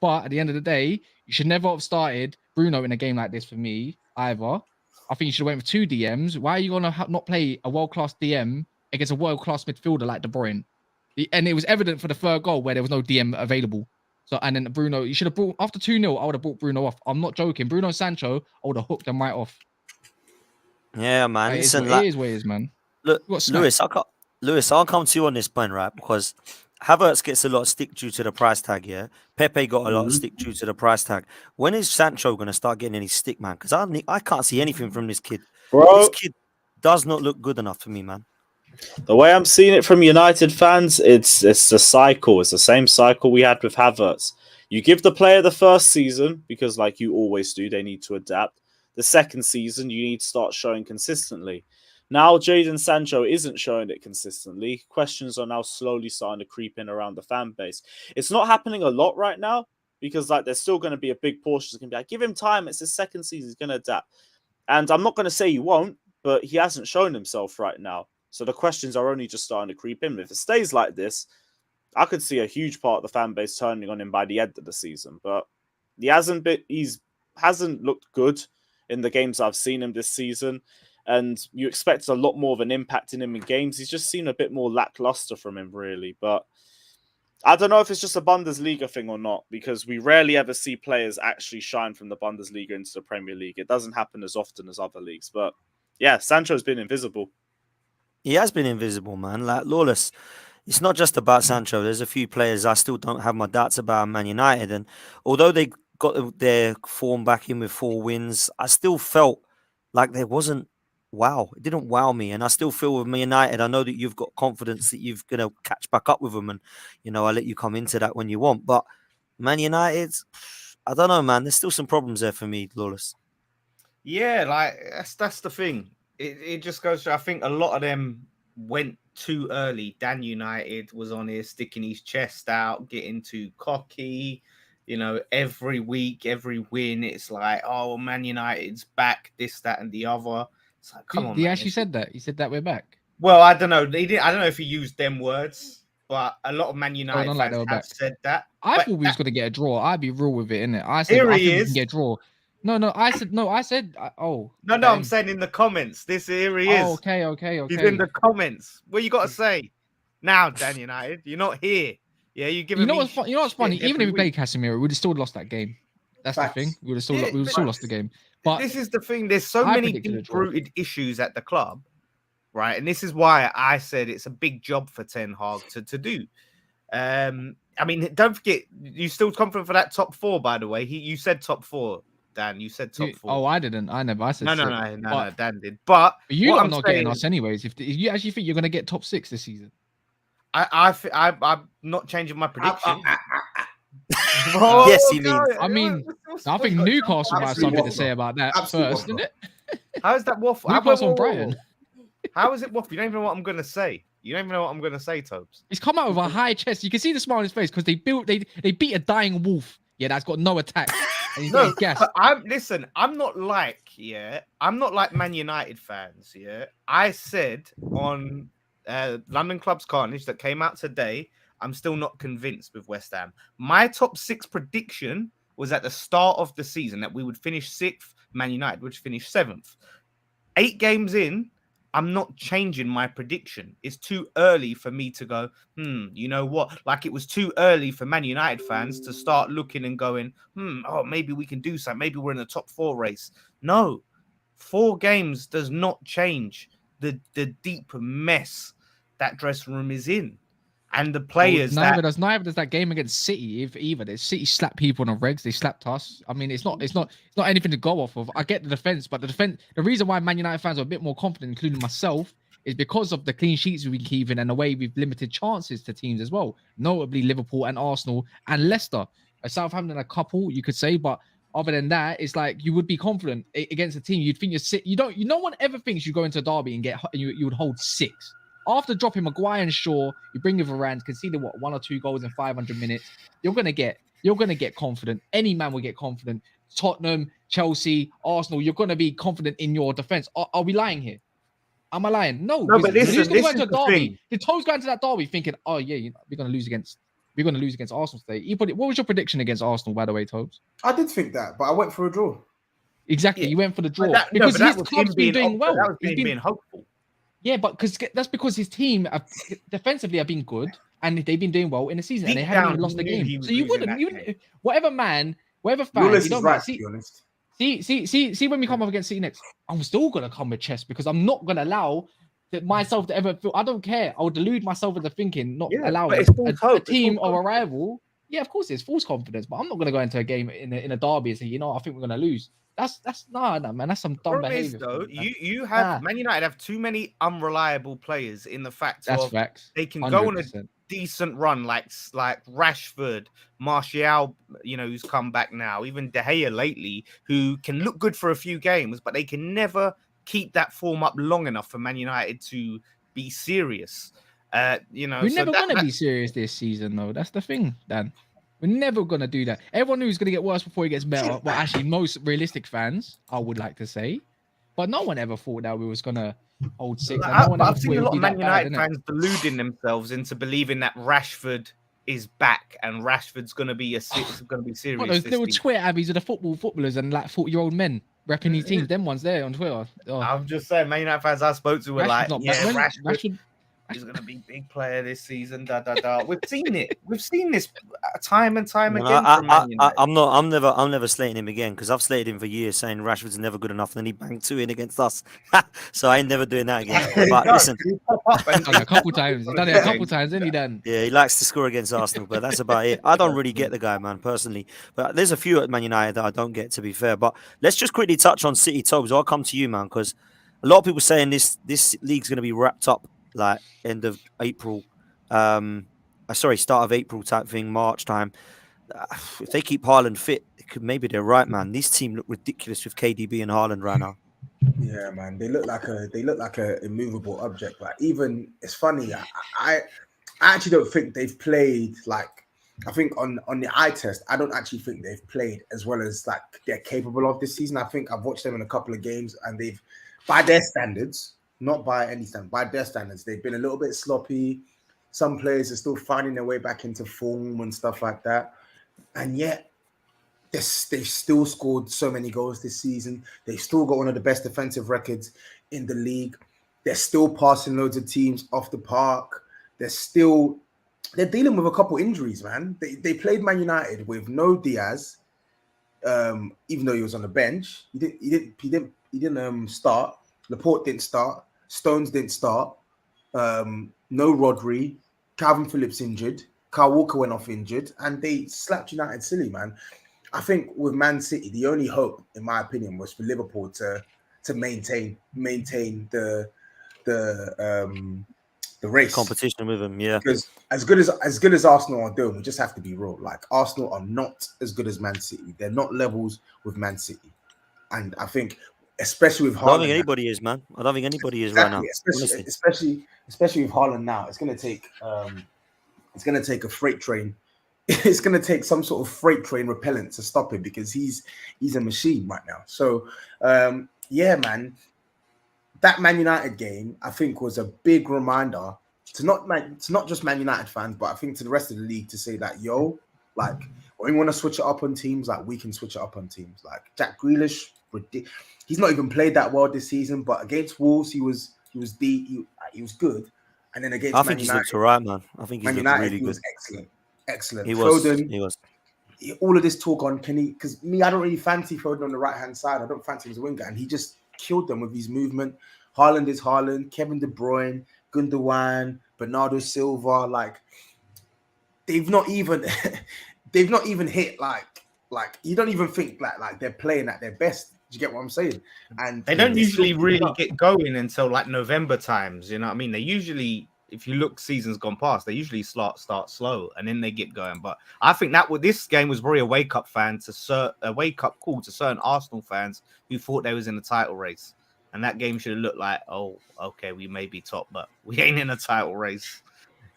B: But at the end of the day, you should never have started Bruno in a game like this for me either. I think you should have went with 2 DMs. Why are you going to not play a world-class DM against a world-class midfielder like De Bruyne? And it was evident for the third goal where there was no DM available. So, and then Bruno, you should have brought, after 2-0, I would have brought Bruno off. I'm not joking. Bruno and Sancho, I would have hooked them right off.
A: Yeah, man.
B: Listen, it is what it is, man.
A: Look, Lewis, I'll come to you on this point, right? Because Havertz gets a lot of stick due to the price tag, yeah. Pepe got a lot of stick due to the price tag. When is Sancho going to start getting any stick, man? Because I can't see anything from this kid. This
C: Bro,
A: kid does not look good enough for me, man.
C: the way I'm seeing it from United fans, it's a cycle. It's the same cycle we had with Havertz. You give the player the first season, because like you always do, they need to adapt. The second season, you need to start showing consistently. Now, Jadon Sancho isn't showing it consistently. Questions are now slowly starting to creep in around the fan base. It's not happening a lot right now, because like there's still going to be a big portion that's going to be like, give him time. It's his second season. He's going to adapt. And I'm not going to say he won't, but he hasn't shown himself right now. So the questions are only just starting to creep in. If it stays like this, I could see a huge part of the fan base turning on him by the end of the season. But he hasn't looked good in the games I've seen him this season. And you expect a lot more of an impact in him in games. He's just seen a bit more lackluster from him, really. But I don't know if it's just a Bundesliga thing or not, because we rarely ever see players actually shine from the Bundesliga into the Premier League. It doesn't happen as often as other leagues. But yeah, Sancho's been invisible.
A: He has been invisible, man. Like Lawless, it's not just about Sancho. There's a few players I still don't have my doubts about Man United, and although they got their form back in with 4 wins, I still felt like there wasn't wow. It didn't wow me, and I still feel with Man United. I know that you've got confidence that you're gonna catch back up with them, and I'll let you come into that when you want. But Man United, I don't know, man. There's still some problems there for me, Lawless.
D: Yeah, like that's the thing. It just goes to, I think a lot of them went too early. Dan United was on here sticking his chest out, getting too cocky. Every week, every win, it's like, oh, Man United's back, this, that, and the other. It's like, come on,
B: He
D: man.
B: actually said that. He said that we're back.
D: Well, I don't know. He didn't. I don't know if he used them words, but a lot of Man United
B: not
D: fans
B: like they were
D: have
B: back.
D: said that.
B: I
D: But
B: thought we was gonna get a draw. I'd be real with it, innit? I said
D: Here
B: I
D: he
B: think we
D: is.
B: can get a draw. No. I said no. I said oh.
D: No,
B: okay.
D: I'm saying in the comments. Here he is.
B: Oh, okay.
D: He's in the comments. What you got to say now, Dan United? You're not here. Yeah, you giving
B: You know
D: me
B: what's you know what's funny?
D: shit
B: Even if we
D: every
B: played Casemiro, we'd have still lost that game. That's
E: Facts.
B: the thing. We would have still
D: Yeah,
B: we would have still lost the game. But
D: this is the thing. There's so
B: I
D: many
B: predicted a draw.
D: deep-rooted issues at the club, right? And this is why I said it's a big job for Ten Hag to do. I mean, don't forget, you still confident for that top 4, by the way. You said top 4, Dan. You said top 4.
B: Oh, I didn't. I never. I said
D: no,
B: six.
D: no, Dan did. But
B: You
D: what
B: lot are
D: I'm
B: not
D: saying,
B: getting us anyways. If you actually think you're gonna get top 6 this season,
D: I'm not changing my prediction.
A: Yes, he means.
B: I mean, I think Newcastle might have
E: Absolute
B: something to
E: waffle.
B: say about that
E: Absolute
B: first,
E: waffle.
B: isn't it?
D: How is that waffle?
B: Newcastle and Brighton.
D: How is it waffle? You don't even know what I'm gonna say. You don't even know what I'm gonna say, Tobes.
B: He's come out with a high chest. You can see the smile on his face because they beat a dying wolf. Yeah, that's got no attack. And he's
D: No,
B: gas.
D: but I'm not like Man United fans. Yeah, I said on London Club's Carnage that came out today, I'm still not convinced with West Ham. My top 6 prediction was at the start of the season that we would finish 6th, Man United would finish 7th. 8 games in, I'm not changing my prediction. It's too early for me to go, you know what? Like it was too early for Man United fans to start looking and going, oh, maybe we can do something. Maybe we're in the top 4 race. No, 4 games does not change the deep mess that dressing room is in. And the players
B: neither does that game against City. If either City slapped people on the regs, they slapped us. I mean, it's not anything to go off of. I get the defense, but the reason why Man United fans are a bit more confident, including myself, is because of the clean sheets we've been keeping and the way we've limited chances to teams as well. Notably Liverpool and Arsenal and Leicester. Southampton a couple, you could say, but other than that, it's like you would be confident against a team. You'd think no one ever thinks you go into Derby and you would hold 6. After dropping Maguire and Shaw, you bring in Varane, conceded 1 or 2 goals in 500 minutes. You're gonna get confident. Any man will get confident. Tottenham, Chelsea, Arsenal. You're gonna be confident in your defense. Are we lying here? Am I lying? No.
D: But listen,
B: who's gonna
D: this
B: go
D: is
B: into
D: the
B: Derby?
D: thing.
B: Did Toes go into that Derby thinking, oh yeah, we're gonna lose against Arsenal today? What was your prediction against Arsenal, by the way, Toes?
E: I did think that, but I went for a draw.
B: Exactly, you went for the draw
D: But
B: because
D: that
B: his
D: was
B: club's
D: him
B: been
D: being
B: doing well.
D: That was
B: He's
D: him
B: been
D: being hopeful.
B: Yeah, but that's because his team defensively have been good and they've been doing well in the season and they haven't even lost the game. So you wouldn't, whatever fan,
E: Lawless
B: you don't
E: is right,
B: mind.
E: to be honest.
B: See when we come up against City next, I'm still gonna come with chest because I'm not gonna allow myself to ever feel. I don't care. I'll delude myself into thinking, not
D: Yeah,
B: allow
D: but it's false
B: a
D: hope. It's
B: team
D: false
B: or a rival. Yeah, of course it's false confidence, but I'm not gonna go into a game in a derby and say, I think we're gonna lose. That's nah, man. That's some dumb
D: problem is
B: behavior.
D: though,
B: from me, man.
D: you have
B: Nah,
D: Man United have too many unreliable players in the fact
B: that's
D: of
B: facts.
D: they can go on a
B: 100%.
D: decent run like Rashford, Martial, who's come back now, even De Gea lately, who can look good for a few games, but they can never keep that form up long enough for Man United to be serious.
B: We're
D: So
B: never gonna be
D: that's
B: serious this season, though. That's the thing, Dan. We're never gonna do that. Everyone knew it's gonna get worse before it gets better. Well, actually, most realistic fans, I would like to say, but no one ever thought that we was gonna hold six, and no one
D: but
B: ever
D: I've
B: thought
D: seen
B: it
D: a
B: would
D: lot
B: be
D: of Man
B: that bad,
D: United
B: innit?
D: fans deluding themselves into believing that Rashford is back and Rashford's going to be serious
B: What those
D: this
B: little
D: season.
B: Twitter abbies of the footballers and like 40-year-old men repping these teams. Them ones there on Twitter. Oh,
D: I'm just saying, Man United fans I spoke to were
B: Rashford's
D: like,
B: not
D: yeah,
B: back.
D: Rashford is going to be big player this season. Da da da. We've seen it. We've seen this time and time
A: Man,
D: again from Man United.
A: I'm never slating him again because I've slated him for years, saying Rashford's never good enough, and then he banged 2 in against us. So I ain't never doing that again. But listen,
D: He pop up and
B: Done it a couple times. He's done it a couple times, isn't he, Dan?
A: yeah, he likes to score against Arsenal, but that's about it. I don't really get the guy, man, personally. But there's a few at Man United that I don't get, to be fair. But let's just quickly touch on City, Tobes. I'll come to you, man, because a lot of people saying this league's going to be wrapped up like end of April, start of April type thing, March time. If they keep Haaland fit, maybe they're right, man. This team look ridiculous with KDB and Haaland right now.
E: Yeah, man, they look like a immovable object. Like, even it's funny. I actually don't think they've played like. I think on the eye test, I don't actually think they've played as well as like they're capable of this season. I think I've watched them in a couple of games, and they've, by their standards, not by any standard, by their standards, they've been a little bit sloppy. Some players are still finding their way back into form and stuff like that, and yet they've still scored so many goals this season. They've still got one of the best defensive records in the league. They're still passing loads of teams off the park. They're dealing with a couple injuries, man. They played Man United with no Diaz, even though he was on the bench. He didn't start. Laporte didn't start. Stones didn't start. No Rodri. Calvin Phillips injured. Kyle Walker went off injured, and they slapped United silly, man. I think with Man City, the only hope, in my opinion, was for Liverpool to maintain the race,
A: Competition with them, yeah.
E: because as good as Arsenal are doing, we just have to be real. Like, Arsenal are not as good as Man City. They're not levels with Man City, and I think especially with Haaland,
A: I don't think anybody is, man. I don't think anybody is right now. Honestly.
E: Especially with Haaland now, it's gonna take a freight train. It's going to take some sort of freight train repellent to stop him, because he's a machine right now. So, yeah, man, that Man United game, I think, was a big reminder to not just Man United fans, but I think to the rest of the league, to say that, like, when we want to switch it up on teams, like, we can switch it up on teams. Like, Jack Grealish, he's not even played that well this season, but against Wolves, he was good. And then against
A: I
E: Man
A: think he's
E: United,
A: looked all right, man. I think he's
E: Man
A: looked
E: United,
A: really
E: he
A: good.
E: was excellent.
A: He was.
E: Foden,
A: He was.
E: all of this talk on because me, I don't really fancy Foden on the right hand side. I don't fancy him as a winger, and he just killed them with his movement. Haaland is Haaland, Kevin De Bruyne, Gundogan, Bernardo Silva. Like, they've not even hit like you don't even think like they're playing at their best. Do you get what I'm saying? And
D: They don't
E: they're still
D: usually
E: keeping
D: really
E: up.
D: get going until like November times. You know what I mean? They usually, if you look seasons gone past, they usually start slow and then they get going. But I think this game was probably a wake up call to certain Arsenal fans who thought they was in the title race, and that game should have looked like, oh, okay, we may be top, but we ain't in a title race.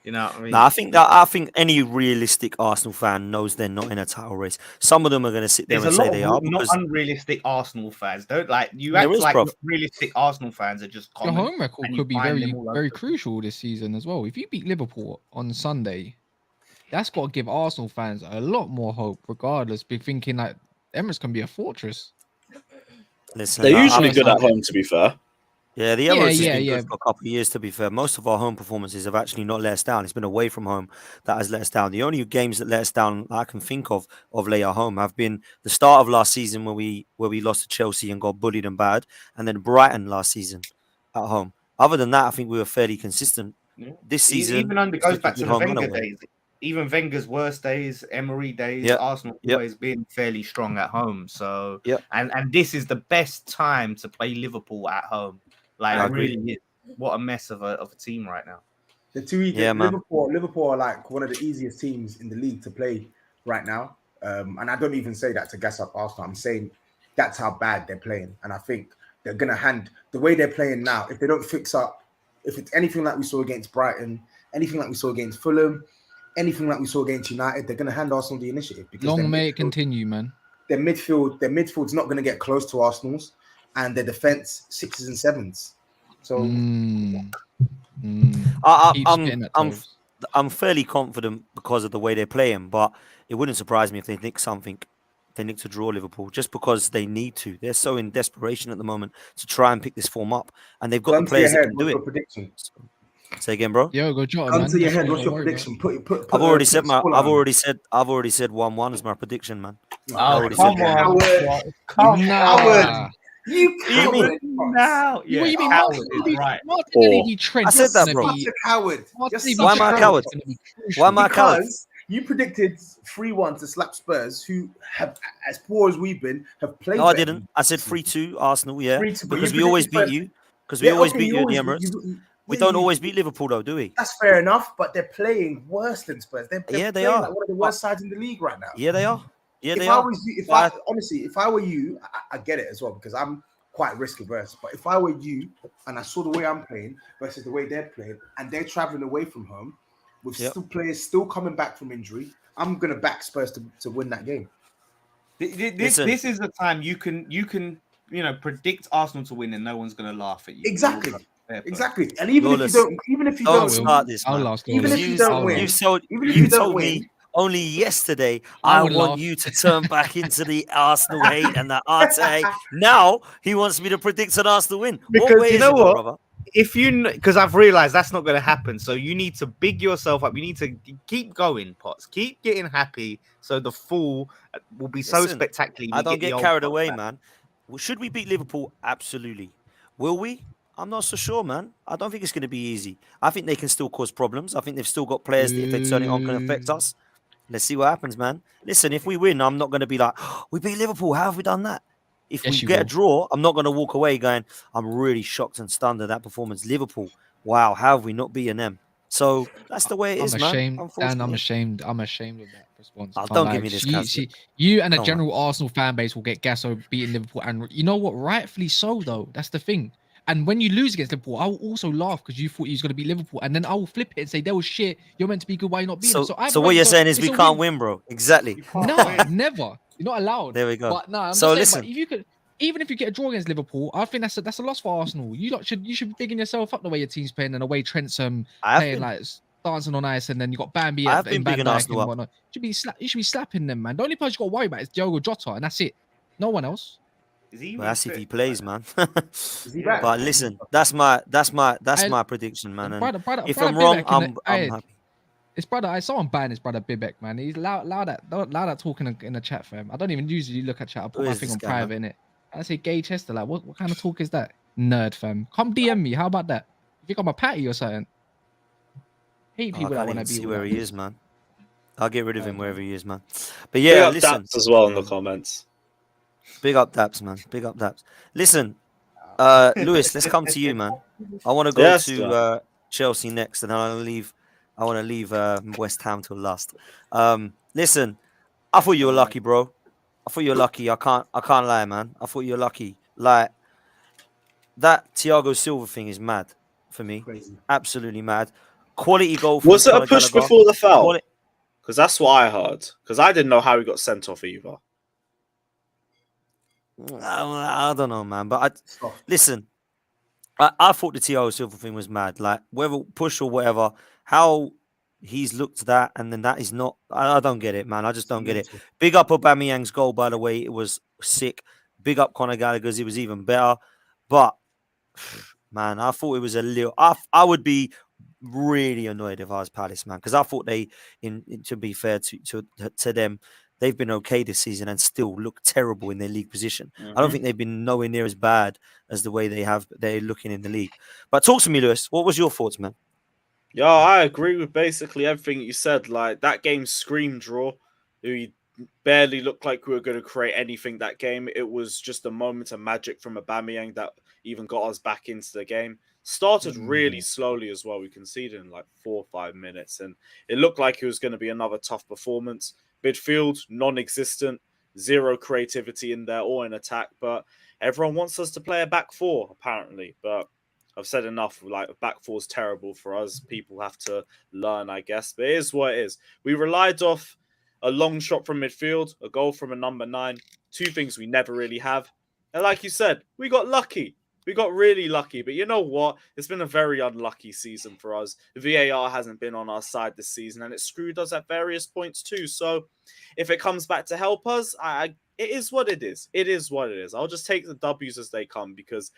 D: You know what I mean?
A: No, I think any realistic Arsenal fan knows they're not in a title race. Some of them are going to sit there
D: There's
A: and
D: a lot
A: say they
D: of
A: are
D: not
A: because
D: unrealistic Arsenal fans. Don't like you
A: There
D: act
A: is,
D: like
A: bruv.
D: realistic Arsenal fans are just
B: Your
D: common.
B: home record
D: and you
B: could be
D: find
B: very,
D: them all over
B: very
D: the-
B: crucial this season as well. If you beat Liverpool on Sunday, that's got to give Arsenal fans a lot more hope, regardless. Be thinking like Emirates can be a fortress.
A: listen,
C: They're
A: I
C: usually
A: think-
C: good at home, to be fair.
A: Yeah, the
B: Yeah,
A: Emirates has
B: yeah,
A: been
B: yeah.
A: good for a couple of years, to be fair. Most of our home performances have actually not let us down. It's been away from home that has let us down. The only games that let us down I can think of late at home have been the start of last season where we lost to Chelsea and got bullied and bad, and then Brighton last season at home. other than that, I think we were fairly consistent.
D: Yeah.
A: This season,
D: Even under
A: it's
D: goes
A: looking
D: back to
A: good
D: the
A: home and
D: Wenger
A: away.
D: days. Even Wenger's worst days, Emery days,
A: Yep.
D: Arsenal
A: Yep.
D: always been fairly strong at home. So
A: Yep.
D: and this is the best time to play Liverpool at home. Like
A: I
D: it
A: agree.
D: really is. What a mess of a team right now.
E: The two
A: Yeah, man.
E: Liverpool are like one of the easiest teams in the league to play right now. And I don't even say that to gas up Arsenal. I'm saying that's how bad they're playing. And I think they're gonna hand the way they're playing now, if they don't fix up, if it's anything like we saw against Brighton, anything like we saw against Fulham, anything like we saw against United, they're gonna hand Arsenal the initiative because
B: Long may it continue, man.
E: their midfield's not gonna get close to Arsenal's, and their defense 6s and 7s. So
B: Keep spitting at toes.
A: I'm fairly confident because of the way they're playing, but it wouldn't surprise me if they nick something. They nick to draw Liverpool just because they need to. They're so in desperation at the moment to try and pick this form up, and they've got
E: gun
A: the
E: to your
A: players that
E: head,
A: can do
E: what's
A: it.
E: your prediction?
A: Say again, bro.
B: Yo, go Jota,
E: Gun
B: man.
E: to your
B: That's
E: head,
B: what
E: what's
B: you
E: your
B: gotta worry about.
E: prediction? Put
A: I've already
E: put
A: said
E: a scoreline on.
A: I've already said 1-1 is my prediction, man.
E: Oh,
A: already
D: come
A: said
D: on,
E: Howard.
D: come
E: Howard.
B: Nah.
E: You
A: mean?
E: coward.
D: now.
B: What
D: Yeah,
B: you mean?
D: Howard is right.
B: Martinelli be Trent.
A: I said that,
B: gonna
A: bro.
B: be-
E: Such a coward.
B: Martinelli
E: You're
B: be
A: Why am I a
B: Trent
A: coward?
B: gonna be
A: Why am I a coward?
E: Because you predicted 3-1 to slap Spurs, who have, as poor as we've been, have played.
A: No, I
E: better
A: didn't. I said 3-2 Arsenal, yeah.
E: 3-2, but
A: Because
E: you
A: we always
E: predicted
A: beat
E: first-
A: you. Because we
E: Yeah,
A: always
E: okay,
A: beat you at the
E: always-
A: Emirates. We
E: yeah,
A: don't always beat Liverpool, though, do we?
E: That's fair enough, but they're playing worse than Spurs. They're
A: Yeah, they
E: playing
A: are.
E: like one of the worst sides in the league right now.
A: Yeah, they are. Yeah,
E: If
A: they
E: I
A: are.
E: was you, if
A: But
E: I honestly, if I were you, I get it as well because I'm quite risk averse. But if I were you and I saw the way I'm playing versus the way they're playing, and they're traveling away from home with
A: Yep.
E: still players still coming back from injury, I'm gonna back Spurs to win that game.
A: Listen.
D: This is the time you can predict Arsenal to win and no one's gonna laugh at you.
E: Exactly.
D: Fair play.
E: Exactly. And even
A: Lawless.
E: if you
A: Don't
E: don't
A: start this,
B: I'll
A: man.
B: last.
E: even
B: Lawless.
E: if you don't
B: I'll
E: win,
B: last.
E: even if
A: You
E: you don't
A: told
E: win,
A: me only yesterday
B: I
A: I
B: would
A: want
B: laugh.
A: you to turn back into the Arsenal hate and the Arteta hate. Now he wants me to predict an Arsenal win.
D: Because
A: what way
D: you
A: is
D: know
A: it, my
D: what?
A: brother?
D: If you, because I've realized that's not going to happen, so you need to big yourself up. You need to keep going, Potts. Keep getting happy, so the fall will be so
A: Listen,
D: spectacular.
A: I
D: we
A: don't
D: the
A: get
D: old
A: carried
D: Potts
A: away,
D: back.
A: man. Should we beat Liverpool? Absolutely. Will we? I'm not so sure, man. I don't think it's going to be easy. I think they can still cause problems. I think they've still got players that if they turn it on can affect us. Let's see what happens, man. Listen, if we win, I'm not going to be like, oh, we beat Liverpool. How have we done that? If
B: Yes,
A: we
B: you
A: get a
B: will.
A: draw, I'm not going to walk away going, I'm really shocked and stunned at that performance. Liverpool, wow, how have we not beaten them? So that's the way it
B: I'm
A: is,
B: ashamed,
A: man.
B: Dan. I'm
A: Unfortunately.
B: ashamed of that response.
A: Oh,
B: Can't
A: don't
B: lie.
A: give me this, Kaz.
B: You and the
A: Come on.
B: general Arsenal fan base will get gas over beating Liverpool, and you know what? Rightfully so, though. That's the thing. And when you lose against Liverpool, I will also laugh because you thought you was going to beat Liverpool, and then I will flip it and say, "That was shit. You're meant to be good. Why you not beating them?"
A: So
B: either
A: what
B: way,
A: you're saying is
B: it's
A: we
B: a
A: can't win, bro. Exactly.
D: You can't
B: No,
D: win.
B: never. You're not allowed.
A: There we go.
B: But no, I'm
A: So
B: just saying.
A: listen.
B: But if you could, even if you get a draw against Liverpool, I think that's a loss for Arsenal. You should be bigging yourself up the way your team's playing and the way Trent's
A: I have
B: playing
A: been.
B: like dancing on ice, and then you got Bambi
A: I have
B: in
A: been bigging
B: Van Dijk
A: Arsenal
B: and
A: up.
B: whatnot. You should be slapping them, man. The only person you got to worry about is Diogo Jota, and that's it. No one else.
D: Is he
A: Well, that's if
D: fit
A: he plays,
D: right
A: man.
E: Is he back?
A: But listen, that's
B: I-
A: my prediction, man. And
B: brother
A: if
B: Bibek
A: I'm wrong,
B: in
A: I'm
B: hey,
A: happy.
B: his brother, I saw him ban his brother Bibek, man. He's loud that talking in the chat, fam. I don't even usually look at chat. I put
A: Who
B: my
A: is
B: thing
A: this
B: on
A: guy, man?
B: private in it. I say gay Chester, like what kind of talk is that? Nerd, fam. Come DM me. How about that? You think I'm a patty or something? Hate
A: Oh, I
B: people that
A: can't
B: want
A: even
B: to be
A: see
B: all
A: where
B: that.
A: he is, man. I'll get rid of him
B: man.
A: wherever he is, man. But
C: Big
A: yeah,
C: up
A: listen.
C: Daps as well in the comments.
A: Big up Daps, man. Big up Daps. Listen, Lewis, let's come to you, man. I want to go
C: Yes,
A: to
C: sir.
A: Chelsea next, and I want to leave West Ham till last. Listen, I thought you were lucky, bro. I thought you were lucky. I can't lie, man. I thought you were lucky. Like that Thiago Silva thing is mad for me.
E: Crazy.
A: Absolutely mad. Quality goal from
C: Was it a
A: Conor
C: push
A: Gallagher.
C: before the foul?
A: Quali-
C: Because that's what I heard. Because I didn't know how he got sent off either.
A: I don't know, man. But
E: Soft.
A: listen, I thought the Thiago Silva thing was mad. Like whether push or whatever, how he's looked at that and then that is not. I don't get it, man. I just don't get it. Big up Aubameyang's goal, by the way. It was sick. Big up Conor Gallagher's. It was even better. But man, I thought it was a little. I would be really annoyed if I was Palace, man, because I thought to be fair to them, they've been okay this season and still look terrible in their league position. I don't
C: Mhm.
A: think they've been nowhere near as bad as the way they're looking in the league. But talk to me, Lewis. What was your thoughts, man?
C: Yeah, I agree with basically everything you said. Like that game screamed draw. We barely looked like we were going to create anything that game. It was just a moment of magic from Aubameyang that even got us back into the game. Started really slowly as well. We conceded in like 4 or 5 minutes, and it looked like it was going to be another tough performance. Midfield non-existent, zero creativity in there or in attack. But everyone wants us to play a back four apparently. But I've said enough. Like back four is terrible for us. People have to learn, I guess. But it is what it is. We relied off a long shot from midfield, a goal from a number 9, 2 things we never really have. And like you said, we got lucky. We got really lucky. But you know what? It's been a very unlucky season for us. The VAR hasn't been on our side this season, and it screwed us at various points too. So if it comes back to help us, it is what it is. It is what it is. I'll just take the W's as they come because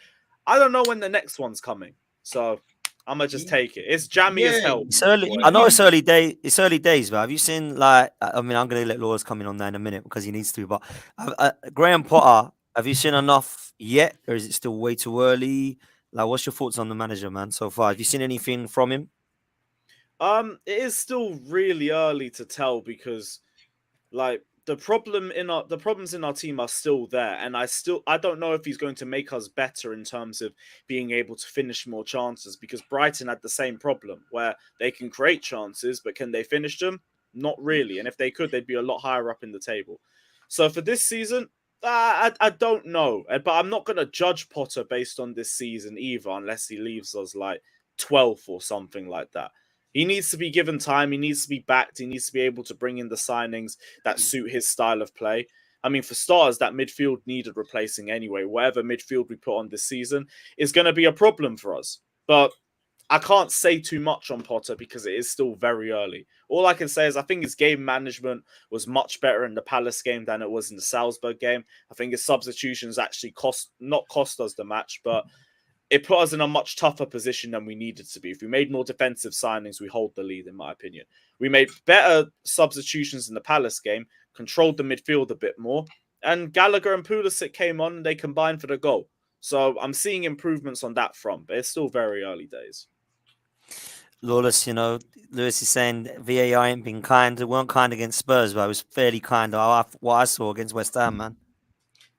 C: I don't know when the next one's coming. So I'm gonna just take it. It's jammy as hell.
A: It's early. I know it's early day. It's early days, but have you seen like? I mean, I'm gonna let Laws come in on that in a minute because he needs to. But Graham Potter, have you seen enough yet, or is it still way too early? Like, what's your thoughts on the manager, man, so far? Have you seen anything from him?
C: It is still really early to tell because, like, the problems in our team are still there, and I don't know if he's going to make us better in terms of being able to finish more chances because Brighton had the same problem where they can create chances, but can they finish them? Not really. And if they could, they'd be a lot higher up in the table. So for this season, I don't know, but I'm not going to judge Potter based on this season either, unless he leaves us like 12th or something like that. He needs to be given time. He needs to be backed. He needs to be able to bring in the signings that suit his style of play. I mean, for starters, that midfield needed replacing anyway. Whatever midfield we put on this season is going to be a problem for us. But I can't say too much on Potter because it is still very early. All I can say is I think his game management was much better in the Palace game than it was in the Salzburg game. I think his substitutions actually not cost us the match, but it put us in a much tougher position than we needed to be. If we made more defensive signings, we hold the lead, in my opinion. We made better substitutions in the Palace game, controlled the midfield a bit more, and Gallagher and Pulisic came on and they combined for the goal. So I'm seeing improvements on that front, but it's still very early days.
A: Lawless, Lewis is saying VAR ain't been kind. They weren't kind against Spurs, but it was fairly kind. What I saw against West Ham, man.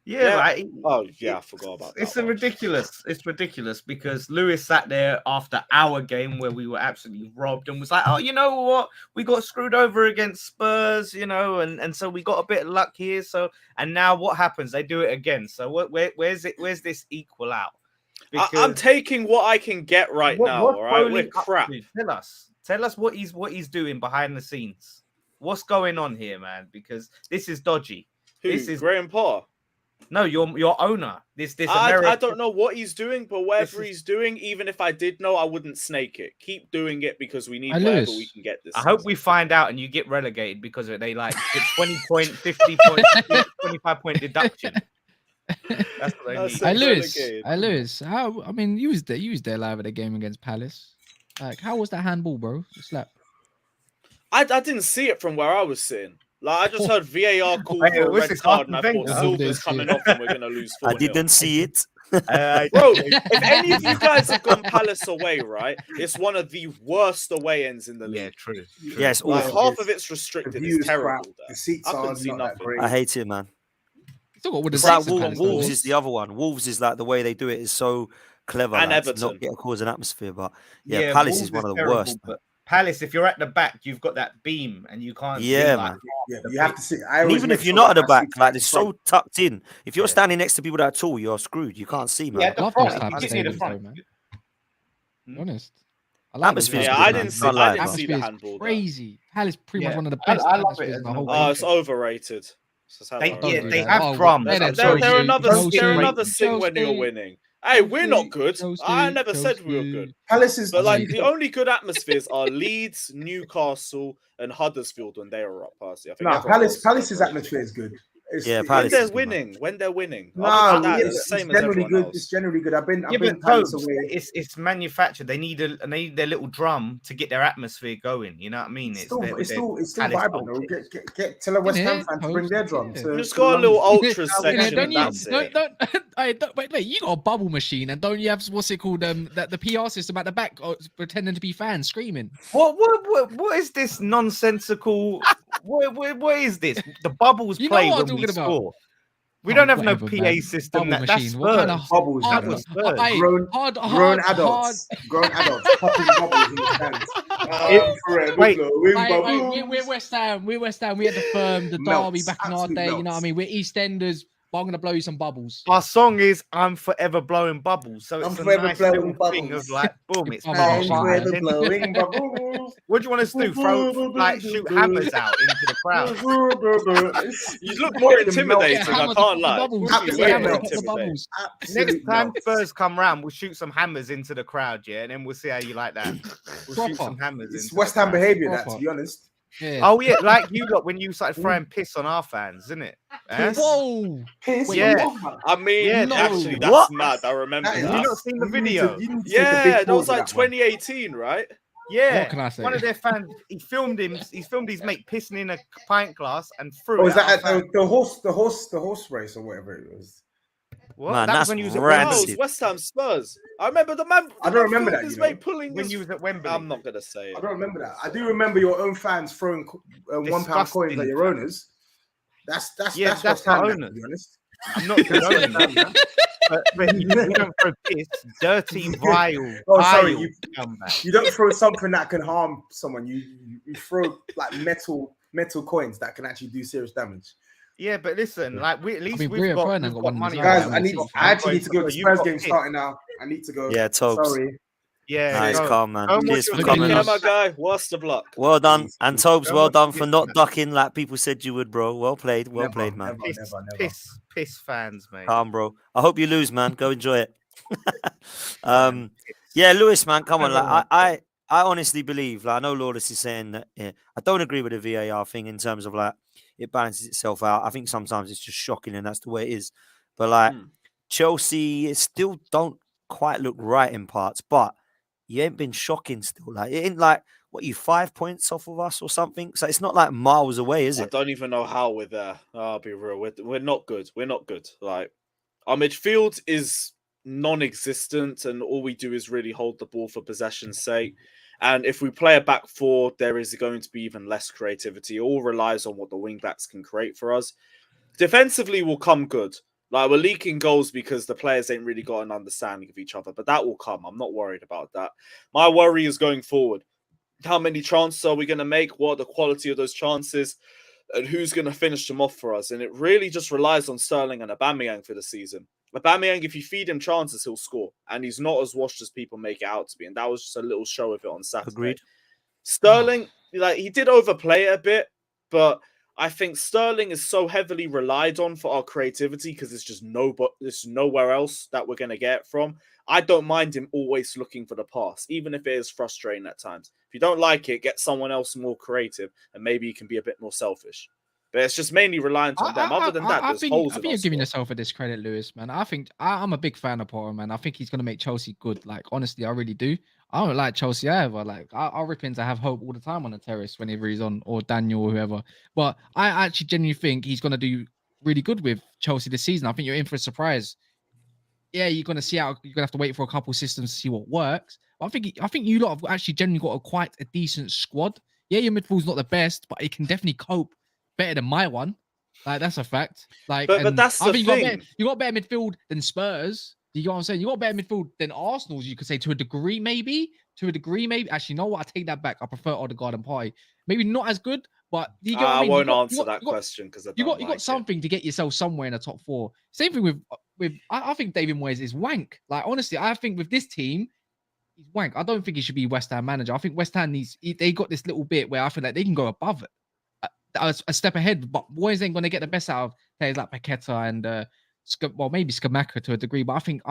D: Yeah,
C: Yeah.
D: like,
C: I forgot about that.
D: It's ridiculous. It's ridiculous because Lewis sat there after our game where we were absolutely robbed and was like, "Oh, you know what? We got screwed over against Spurs, and so we got a bit of luck here. So, and now what happens? They do it again. So, where's it? Where's this equal out?
C: I'm taking what I can get now. All right, we're crap.
D: Tell us what he's doing behind the scenes. What's going on here, man? Because this is dodgy. This is
C: Graham Potter.
D: No, your owner. This
C: I don't know what he's doing, but whatever he's doing, even if I did know, I wouldn't snake it. Keep doing it because we need whatever we can get this.
D: I hope we find out and you get relegated because of it. They like get 20 point, 50 point, 25-point deduction. That's what I need.
B: Lewis. How? I mean, you was there live at the game against Palace. Like, how was that handball, bro? The slap.
C: I didn't see it from where I was sitting. Like, I just heard VAR call for a red card, and I thought Silva's coming off and we're going to lose 4-0.
A: I didn't see it.
C: Bro, if any of you guys have gone Palace away, right, it's one of the worst away ends in the league.
D: Yeah, true.
A: Yes,
C: like, half of it's restricted. It's terrible.
E: The seats
C: I
E: are
C: couldn't see
E: not
C: nothing.
E: that great.
A: I hate it, man.
B: It's
A: like Wolves is the other one. Wolves is like the way they do it is so clever.
C: And
A: like,
C: Everton.
A: To not get cause an atmosphere, but Palace is one of the worst.
D: But Palace, if you're at the back, you've got that beam and you can't.
A: Yeah, man.
E: You have to see.
A: And even if you're not at the back, like they're so tucked in. If you're standing next to people that are tall, you're screwed. You can't see, man.
D: Yeah, the front. You
B: see
D: the front.
B: man. Honest.
A: Atmosphere.
C: I didn't see the handball.
B: Crazy. Palace pretty much one of the best.
D: I love it.
C: It's overrated.
D: They have drums.
C: They're another thing when you're winning. Hey, we're not good. I never said we were good.
E: Palace is,
C: but like the only good atmospheres are Leeds, Newcastle, and Huddersfield when they are up. Personally, I think
E: Palace's atmosphere is good.
A: Yeah,
C: When
A: Palace
C: they're
A: is good, man.
C: winning, when they're winning.
E: No,
C: Other than that,
E: yeah,
C: it's the
E: it's
C: same as
E: generally
C: everyone
E: good. It's
C: else.
E: generally good. I've been
D: Yeah, but
E: Palace
D: Tobes,
E: away.
D: it's manufactured. They need their little drum to get their atmosphere going. You know what I mean?
E: It's still
D: with their
E: vibrant
D: Palace
E: though.
D: ultics.
E: Tell a West Ham
B: Innit,
E: fan to bring their
B: Tobes?
E: drum
B: Yeah.
E: to.
C: Just
E: to
C: got a little
E: London.
C: ultra
B: Yeah,
C: section
B: don't
C: and
B: you?
C: that's it.
B: Wait. You got a bubble machine, and don't you have what's it called? That the PR system at the back, pretending to be fans screaming.
D: What is this nonsensical? What is this? The bubbles
B: You know
D: play
B: what I'm
D: when we
B: talking about.
D: score. We don't have
B: Whatever,
D: no PA
B: man.
D: system.
B: Bubble
D: That's
B: machine. What kind of
D: Spurs.
E: Bubbles,
B: hard,
E: man.
D: Spurs.
E: Grown adults popping bubbles in the stands. Forever
D: Wait,
E: blowing bubbles.
B: We're West Ham. We're West Ham. We had the firm, the
E: Melts,
B: derby back in our
E: absolute
B: day. You know what I
E: melts.
B: mean? We're EastEnders. But I'm gonna blow you some bubbles.
D: Our song is "I'm Forever Blowing Bubbles," so
E: I'm
D: it's a
E: forever
D: nice
E: blowing
D: little thing
E: bubbles.
D: of like, boom, it's
B: I'm
D: part
E: I'm
D: of
B: machine,
D: our
B: man.
E: forever
D: identity.
E: blowing bubbles.
D: What do you want us to do? Like shoot hammers out into the crowd?
C: You look more
E: Fucking
C: intimidating.
B: Yeah,
C: I
B: hammers
C: can't
B: pop the
C: lie.
B: bubbles.
E: Absolute
B: Yeah,
C: Way
B: hammers
C: more
B: pop the
C: intimidating.
B: bubbles.
E: Absolute
D: Next time
E: melts.
D: Spurs come round, we'll shoot some hammers into the crowd, yeah, and then we'll see how you like that. We'll shoot
B: Proper.
D: some hammers.
E: It's
D: into
E: West
D: the
E: Ham
D: crowd.
E: behaviour, that, to
B: Proper.
E: be honest.
B: Yeah.
D: Oh yeah, like you lot when you started throwing piss on our fans, isn't it? Eh?
B: Whoa.
E: Piss
B: Wait,
D: Yeah.
E: off, man.
C: I mean,
D: Yeah,
C: actually,
B: no.
C: that's mad. I remember
E: That is-
D: Have
C: that.
D: you not seen the
E: You need to-
D: video?
E: you need to take a
C: Yeah,
E: big
C: that was
E: pause of
C: like
E: that one.
C: 2018, right?
D: Yeah.
B: What can I say?
D: One of their fans, he filmed his mate pissing in a pint glass and threw
E: Oh,
D: it
E: is that
D: at
E: at
D: our fan.
E: the horse race or whatever it was?
D: What?
A: Man,
D: That was
A: that's
D: when you was at
C: No, it
A: rancid.
D: Wembley.
C: was West Ham Spurs. I remember the man.
E: I don't
C: man
E: remember
C: filmed
E: that,
C: his
E: you know.
C: mate pulling
D: When
C: his.
D: you was at Wembley.
C: I'm not gonna say
E: I
C: it.
E: don't remember that. I do remember your own fans throwing £1 coins
D: Disgusting,
E: at your
D: fam.
E: owners. That's
D: Yeah, that's
E: West Ham,
D: our
E: man,
D: owners.
E: to be honest.
D: I'm not condoning that. But you don't throw piss, dirty, vile,
E: Oh, sorry,
D: vile
E: you-
D: scumbag.
E: You don't throw something that can harm someone. You throw like metal coins that can actually do serious damage.
D: Yeah, but listen, like at least
B: mean,
D: we've
B: Rio
D: got,
B: Ferdinand
D: we've
B: got
D: got
B: one
D: money.
B: as well.
E: Guys,
B: Yeah,
E: I actually need to go. The
D: You've
E: Spurs
D: got
E: game
D: piss.
E: starting now. I need to go.
A: Yeah, Tobes.
E: Sorry.
D: Yeah,
A: Nice,
D: go.
A: calm, man.
D: Go and watch
A: Cheers
D: your
A: for
B: Look at
A: coming
B: me.
C: Yeah,
A: on.
C: my guy. Worst of luck.
A: Well done.
E: Peace,
A: And
E: peace.
A: Tobes,
D: Go
A: well
D: watch
A: done
D: the
A: for
D: Knicks,
A: not
D: man.
A: ducking like people said you would, bro. Well played,
E: Never,
A: played, man.
E: never.
D: Piss fans, mate.
A: Calm, bro. I hope you lose, man. Go enjoy it. Yeah, Lewis, man, come on. Like, I honestly believe, like, I know Lawless is saying that I don't agree with the VAR thing in terms of like it balances itself out. I think sometimes it's just shocking and that's the way it is. But like Chelsea, it still don't quite look right in parts, but you ain't been shocking still. Like, it ain't like, what, you 5 points off of us or something? So it's not like miles away, is
C: I
A: it?
C: don't even know how we're there. I'll be real. We're not good. We're not good. Like, our midfield is non-existent, and all we do is really hold the ball for possession's sake. And if we play a back four, there is going to be even less creativity. It all relies on what the wing backs can create for us. Defensively, will come good. Like, we're leaking goals because the players ain't really got an understanding of each other, but that will come. I'm not worried about that. My worry is going forward. How many chances are we going to make? What are the quality of those chances? And who's going to finish them off for us? And it really just relies on Sterling and Aubameyang for the season. Aubameyang, if you feed him chances, he'll score. And he's not as washed as people make it out to be. And that was just a little show of it on Saturday.
A: Agreed.
C: Sterling, like, he did overplay it a bit, but I think Sterling is so heavily relied on for our creativity because there's nowhere else that we're going to get it from. I don't mind him always looking for the pass, even if it is frustrating at times. If you don't like it, get someone else more creative, and maybe you can be a bit more selfish. But it's just mainly reliant on them. Other than that,
B: I
C: there's
B: think,
C: holes
B: I
C: in
B: think
C: our
B: you're giving
C: squad.
B: yourself a discredit, Lewis, man. I think I'm a big fan of Potter, man. I think he's gonna make Chelsea good. Like, honestly, I really do. I don't like Chelsea either. Like, I'll rip into have hope all the time on the terrace whenever he's on, or Daniel or whoever. But I actually genuinely think he's gonna do really good with Chelsea this season. I think you're in for a surprise. Yeah, you're gonna see how you're gonna have to wait for a couple systems to see what works. But I think you lot have actually genuinely got quite a decent squad. Yeah, your midfield's not the best, but it can definitely cope better than my one. Like, that's a fact. Like,
C: But
B: and
C: that's
B: I
C: the
B: think
C: thing.
B: you got better midfield than Spurs. Do you get what I'm saying? You got better midfield than Arsenal's. You could say to a degree, maybe. To a degree, maybe. Actually, you know what? I take that back. I prefer Odegaard and Partey. Maybe not as good, but do you get what I mean?
C: won't
B: You got-
C: answer
B: you got-
C: that
B: you got-
C: question because
B: you got something to get yourself somewhere in the top four. Same thing with I think David Moyes is wank. Like, honestly, I think with this team, he's wank. I don't think he should be West Ham manager. I think West Ham they got this little bit where I feel like they can go above it, a step ahead. But Moyes ain't going to get the best out of players like Paqueta and maybe Skamaka to a degree. But I think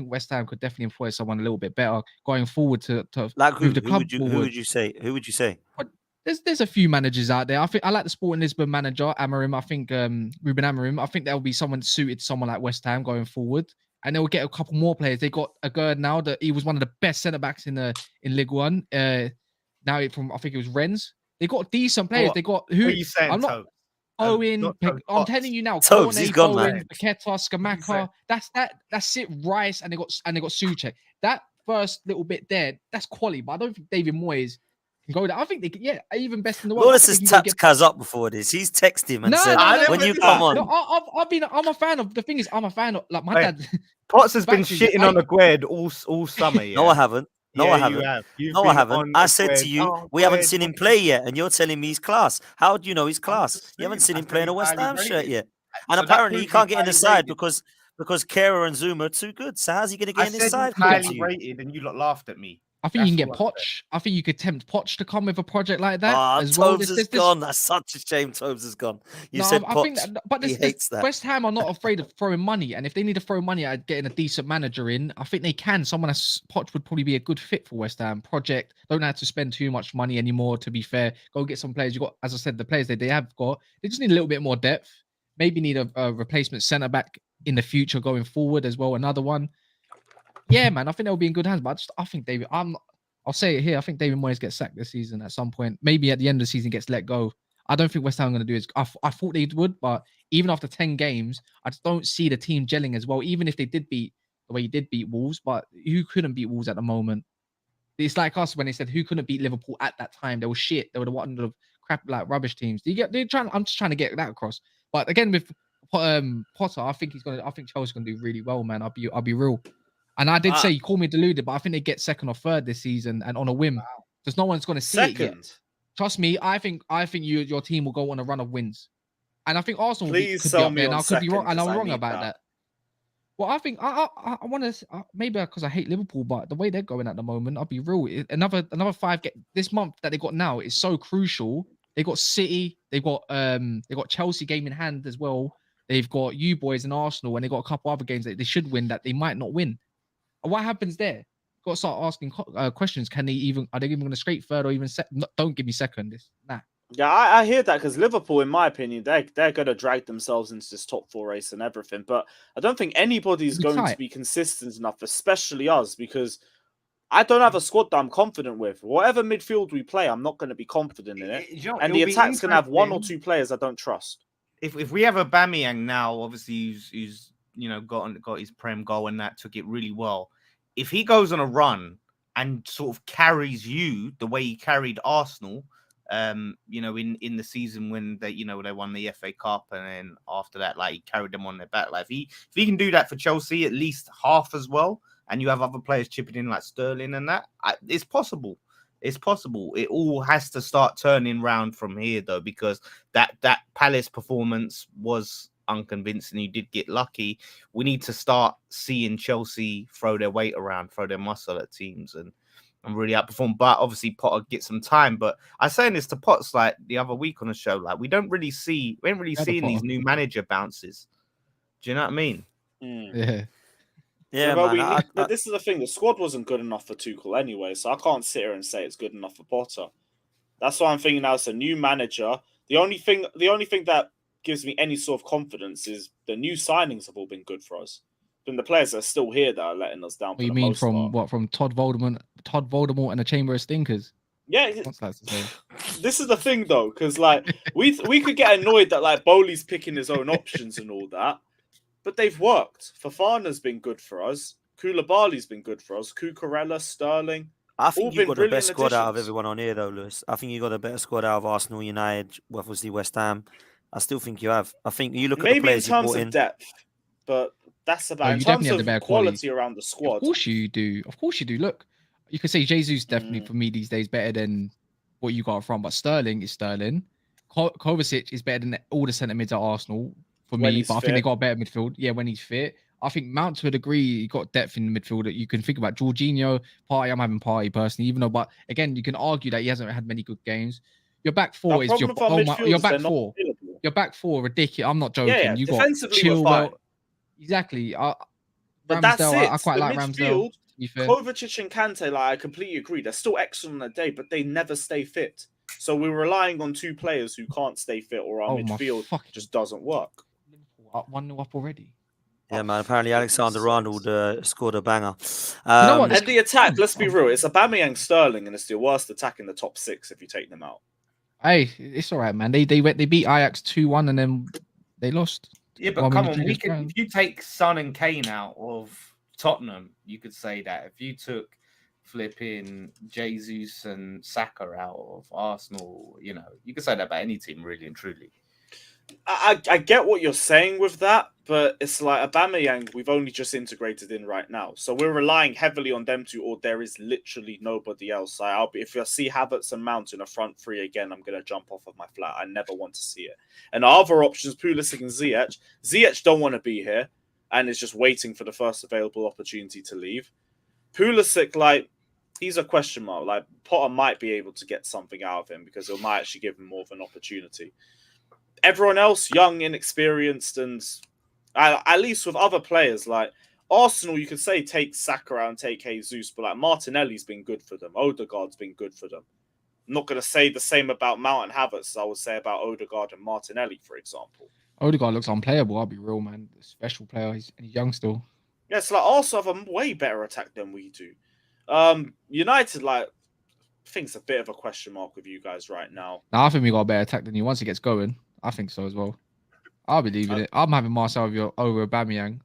B: West Ham could definitely employ someone a little bit better going forward to
A: Like,
B: move the
A: who
B: club
A: would you
B: forward.
A: Who would you say?
B: But there's a few managers out there. I think I like the Sporting Lisbon manager, Amorim. I think Ruben Amorim. I think there'll be someone suited to someone like West Ham going forward. And they'll get a couple more players. They got a Gerd now that he was one of the best centre backs in Ligue 1. Now from I think it was Rennes. They got decent players.
D: What-
B: They got
D: What
B: who
D: are you saying,
B: I'm not
D: Toad?
B: Owen.
D: not Toad,
B: I'm
D: Potts.
B: telling you now,
A: Tobes, he's
B: Cornet,
A: gone,
B: Bowen,
A: man.
B: Paqueta,
D: saying?
B: Skamaka. That's it. Rice and they got Suchek. That first little bit there, that's quality. But I don't think David Moyes can go there. I think they could, yeah, even best in the world. I
A: Lawless
B: think
A: has
B: they can go
A: tapped Kaz up before this. He's texted him and
B: No,
A: said,
B: no, no,
A: when
B: no,
A: you
D: no,
A: come on.
B: No, I'm a fan of. The thing is, I'm a fan of. Like my
D: Wait,
B: dad.
D: Potts has been
B: Factory,
D: shitting on Aguerd all summer. Yeah?
A: No, I haven't. No, I
D: Yeah,
A: haven't.
D: You have. You've
A: No, I
D: been
A: haven't.
D: on
A: I said
D: Aguerd.
A: to you,
D: Oh,
A: we haven't
D: Aguerd,
A: seen him
D: what-
A: play yet, and you're telling me he's class. How do you know he's class?
D: just
A: You haven't
D: saying,
A: seen
D: I
A: him
D: said
A: play in a
D: he's
A: West
D: highly
A: Ham shirt
D: rated.
A: yet. And
D: So that
A: apparently he
D: proves
A: can't
D: he's
A: get in the
D: highly
A: side
D: rated.
A: because Kera and Zuma are too good. So how's he going to
D: I
A: get in
D: said
A: this
D: he's
A: side? according to
D: highly
A: you?
D: rated, and you lot laughed at me.
B: I think you can
D: That's
B: get
D: all I
B: Poch. I think you could tempt Poch to come with a project like that
A: Ah,
B: as well.
A: Tobes has gone. That's such a shame. Tobes has gone. You
B: No,
A: said
B: I think,
A: Potts.
B: but
A: He hates that.
B: West Ham are not afraid of throwing money, and if they need to throw money at getting a decent manager in, I think they can. Someone as Poch would probably be a good fit for West Ham project. Don't have to spend too much money anymore. To be fair, go get some players. You got, as I said, the players that they have got. They just need a little bit more depth. Maybe need a replacement centre back in the future going forward as well. Another one. Yeah, man, I think they'll be in good hands. But I think David. I'll say it here. I think David Moyes gets sacked this season at some point. Maybe at the end of the season gets let go. I don't think West Ham are going to do it. I thought they would, but even after 10 games, I just don't see the team gelling as well. Even if they did beat the way he did beat Wolves, but who couldn't beat Wolves at the moment? It's like us when they said who couldn't beat Liverpool at that time. They were shit. They were the one of crap like rubbish teams. Do you get? I'm just trying to get that across. But again, with Potter, I think Chelsea's gonna do really well, man. I'll be real. And I did say you call me deluded, but I think they get second or third this season and on a whim. Because no one's gonna see it yet.
C: Second.
B: Trust me, I think your team will go on a run of wins, and I think Arsenal
C: Please
B: could be
C: sell
B: up
C: me
B: there.
C: on
B: Now could be wrong,
C: second,
B: and I'm
C: 'cause I
B: wrong
C: need
B: about that. Well, I think I want to maybe because I hate Liverpool, but the way they're going at the moment, I'll be real. Another 5 this month that they got now is so crucial. They got City, they got Chelsea game in hand as well. They've got you boys and Arsenal, and they got a couple other games that they should win that they might not win. What happens there? Got to start asking questions. Are they even going to straight third or even second? No, don't give me second. Nah.
C: Yeah, I hear that because Liverpool, in my opinion, they're going to drag themselves into this top 4 race and everything. But I don't think anybody's
B: It'll be
C: going to
B: tight.
C: be consistent enough, especially us, because I don't have a squad that I'm confident with. Whatever midfield we play, I'm not going to be confident in it. And the attack's going to have 1 or 2 players I don't trust.
D: If we have a Aubameyang now, obviously who's got his Prem goal and that took it really well. If he goes on a run and sort of carries you the way he carried Arsenal, in the season when they won the FA Cup, and then after that, like he carried them on their back. Like if he can do that for Chelsea, at least half as well, and you have other players chipping in like Sterling and that, it's possible. It's possible. It all has to start turning round from here, though, because that Palace performance was unconvincing. You did get lucky. We need to start seeing Chelsea throw their weight around, throw their muscle at teams, and really outperform. But obviously Potter get some time. But I was saying this to Potts like the other week on the show, like we ain't really seeing these new manager bounces. Do you know what I mean?
B: Yeah.
A: Yeah,
C: but
A: man.
C: but this is the thing: the squad wasn't good enough for Tuchel anyway, so I can't sit here and say it's good enough for Potter. That's why I'm thinking now. It's a new manager. The only thing that gives me any sort of confidence is the new signings have all been good for us. But the players that are still here that are letting us down.
B: What you mean from Todd Voldemort and the Chamber of Stinkers?
C: Yeah,
B: What's that to say?
C: this is the thing though, because like we could get annoyed that like Bowley's picking his own options and all that, but they've worked. Fofana's been good for us. Koulibaly's been good for us. Cucurella, Sterling.
A: I think
C: all
A: you've
C: been
A: got the best
C: brilliant
A: squad out of
C: additions.
A: everyone on here, though, Lewis. I think you got the better squad out of Arsenal, United, obviously West Ham. I still think you have. I think you look at the
C: Maybe in
A: players you
C: terms
A: brought
C: of
A: in.
C: depth, but that's about in
B: you
C: terms
B: definitely have the
C: of
B: better
C: quality around the
B: Of
C: squad.
B: course you do. Of course you do. Look, you could say Jesus definitely for me these days better than what you got from, but Sterling is Sterling. Kovacic is better than all the centre mids at Arsenal for
C: When
B: me,
C: he's
B: but I think they
C: fit.
B: got a better midfield. Yeah, when he's fit. I think Mount to a degree, he got depth in the midfield that you can think about. Jorginho, Party, I'm having Party personally, even though, but again, you can argue that he hasn't had many good games. Your back four
C: Our
B: is
C: problem with our midfielders,
B: your
C: they're
B: back
C: not
B: four.
C: available.
B: Your back four ridiculous. I'm not joking.
C: Yeah,
B: You got
C: defensively we're fine.
B: Chilwell. Exactly.
C: But that's
B: Ramsdale,
C: it.
B: I quite
C: the
B: like Ramsdale.
C: midfield,
B: To be fair.
C: Kovacic and Kante, like I completely agree. They're still excellent on their day, but they never stay fit. So we're relying on two players who can't stay fit, or our
B: Oh my
C: midfield
B: fucking
C: just doesn't work.
B: Liverpool up 1-0 up already.
A: Yeah,
C: Oh,
A: man. Apparently,
C: for
A: Alexander
C: goodness
A: Arnold
C: sakes.
A: scored a banger.
B: You know what?
C: And the attack, let's be
B: Oh.
C: real, it's Aubameyang, Sterling, and it's the worst attack in the top 6 if you take them out.
B: Hey, it's all right, man. They beat Ajax 2-1 and then they lost.
D: Yeah, but
B: Well,
D: come
B: when
D: on,
B: you
D: we
B: take
D: could,
B: us
D: if you take Son and Kane out of Tottenham, you could say that. If you took flipping Jesus and Saka out of Arsenal, you could say that about any team, really and truly.
C: I get what you're saying with that, but it's like Aubameyang, we've only just integrated in right now. So we're relying heavily on them two, or there is literally nobody else. If I see Havertz and Mount in a front three again, I'm going to jump off of my flat. I never want to see it. And our other options, Pulisic and Ziyech. Ziyech don't want to be here and is just waiting for the first available opportunity to leave. Pulisic, he's a question mark. Potter might be able to get something out of him because it might actually give him more of an opportunity. Everyone else, young, inexperienced, and at least with other players like Arsenal, you could say take Saka out and take Jesus, but Martinelli's been good for them. Odegaard's been good for them. I'm not going to say the same about Mount and Havertz as I would say about Odegaard and Martinelli, for example.
B: Odegaard looks unplayable. I'll be real, man. Special player. He's young still.
C: Yeah, it's Arsenal have a way better attack than we do. United, I think it's a bit of a question mark with you guys right now.
B: Now, I think we got a better attack than you once it gets going. I think so as well. I'll be leaving it. I'm having Marcel over Aubameyang.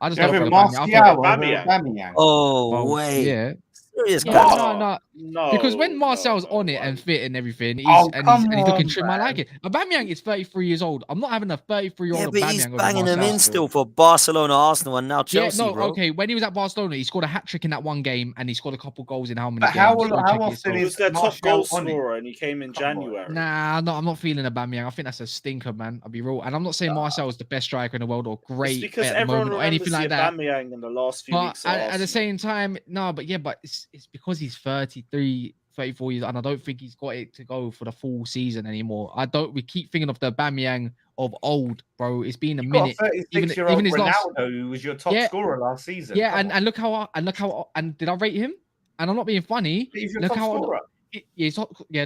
B: I just don't
F: Having
B: feel Aubameyang.
F: Martial over
C: Aubameyang.
F: Aubameyang.
A: Oh,
B: Well,
A: wait.
B: yeah.
A: Serious
B: No,
A: guy.
B: no. Because when Marcel's on it
C: why
B: and
C: would-
B: fit and everything, he's
F: come
B: looking
F: on,
B: trim. I
F: man.
B: like it. Aubameyang is 33 years old. I'm not having a 33-year-old
A: Yeah,
B: Aubameyang
A: but he's
B: over
A: banging them
B: Marcel
A: in still for Barcelona, Arsenal, and now Chelsea,
B: yeah, no,
A: bro.
B: okay. When he was at Barcelona, he scored a hat trick in that one game, and he scored a couple goals in how many
F: But
B: games?
F: how
B: Go check
F: often
B: yourself.
C: He was their top
F: Martial
C: goal
F: on it?
C: scorer, and he came in
F: Come on.
C: January.
B: Nah, no, I'm not feeling Aubameyang. I think that's a stinker, man. I'll be real, and I'm not saying Marcel is the best striker in the world or
C: It's
B: great
C: because
B: at the
C: everyone
B: moment or
C: remembers
B: anything like that.
C: Aubameyang in the last few
B: But
C: weeks. At
B: at the
C: Arsenal.
B: same time, no, but it's because he's 33, 34 years, and I don't think he's got it to go for the full season anymore. We keep thinking of the Aubameyang of old, bro. It's been a
F: You got a
B: minute.
F: 36-year-old
B: even his last,
F: Ronaldo who was your top
B: Yeah.
F: scorer last season.
B: yeah,
F: Come on.
B: and look how and did I rate him? And I'm not being funny.
F: He's your
B: Look
F: top
B: how
F: scorer.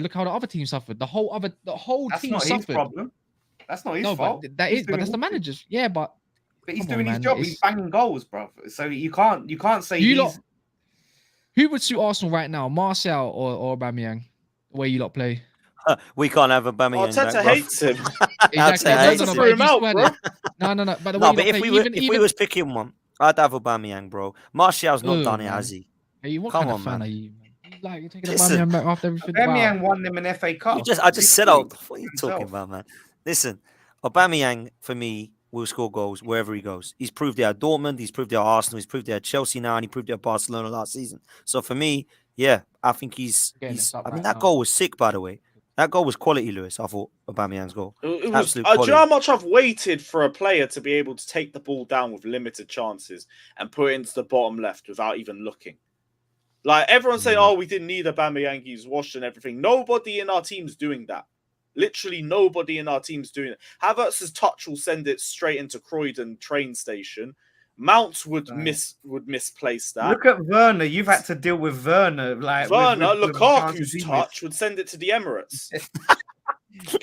B: look how the other team suffered. The whole
F: That's
B: team
F: not his
B: suffered.
F: problem. That's not his
B: No,
F: fault.
B: but that's
F: doing
B: the
F: his job.
B: manager's. Yeah, but
F: But he's
B: come on,
F: doing his
B: man,
F: job.
B: it's-
F: He's banging goals, bro. So you can't say
B: You
F: he's.
B: lot- who would suit Arsenal right now, Martial or Aubameyang? Where you lot play?
A: We can't have Aubameyang
C: Arteta
A: back, bro.
C: hates him.
B: Exactly.
A: Arteta
B: No,
A: hates
B: no, no,
A: him.
B: but
C: Threw
B: if
C: him
B: you
C: out,
B: squared
C: bro.
B: it- no. But the way
A: No,
B: you
A: but
B: lot
A: if
B: play,
A: we was picking one, I'd have Aubameyang, bro. Martial's not
B: Ugh,
A: done it,
B: man.
A: has he?
B: Hey, what
A: Come
B: kind
A: on,
B: of fan
A: man.
B: are you, man? Like you're taking
A: Listen.
B: Aubameyang back after everything.
F: Aubameyang
B: Wow.
F: won them an FA Cup.
A: I just said out. What are you
F: Himself.
A: talking about, man? Listen, Aubameyang for me will score goals wherever he goes. He's proved it at Dortmund, he's proved it at Arsenal, he's proved it at Chelsea now, and he proved it at Barcelona last season. So for me, yeah, I think he's.
B: Getting this up
A: I mean,
B: right
A: that
B: now.
A: goal was sick, by the way. That goal was quality, Lewis. I thought Aubameyang's goal.
C: It was.
A: Absolute
C: Do you
A: quality.
C: know how much I've waited for a player to be able to take the ball down with limited chances and put it into the bottom left without even looking? Everyone say, "Oh, we didn't need Aubameyang. He's washed and everything." Nobody in our team's doing that. Literally nobody in our team's doing it. Havertz's touch will send it straight into Croydon train station. Mount would misplace that.
F: Look at Werner. You've had to deal with Werner.
C: Werner,
F: with
C: Lukaku's
F: chances he
C: touch would send it to the Emirates.
F: missed.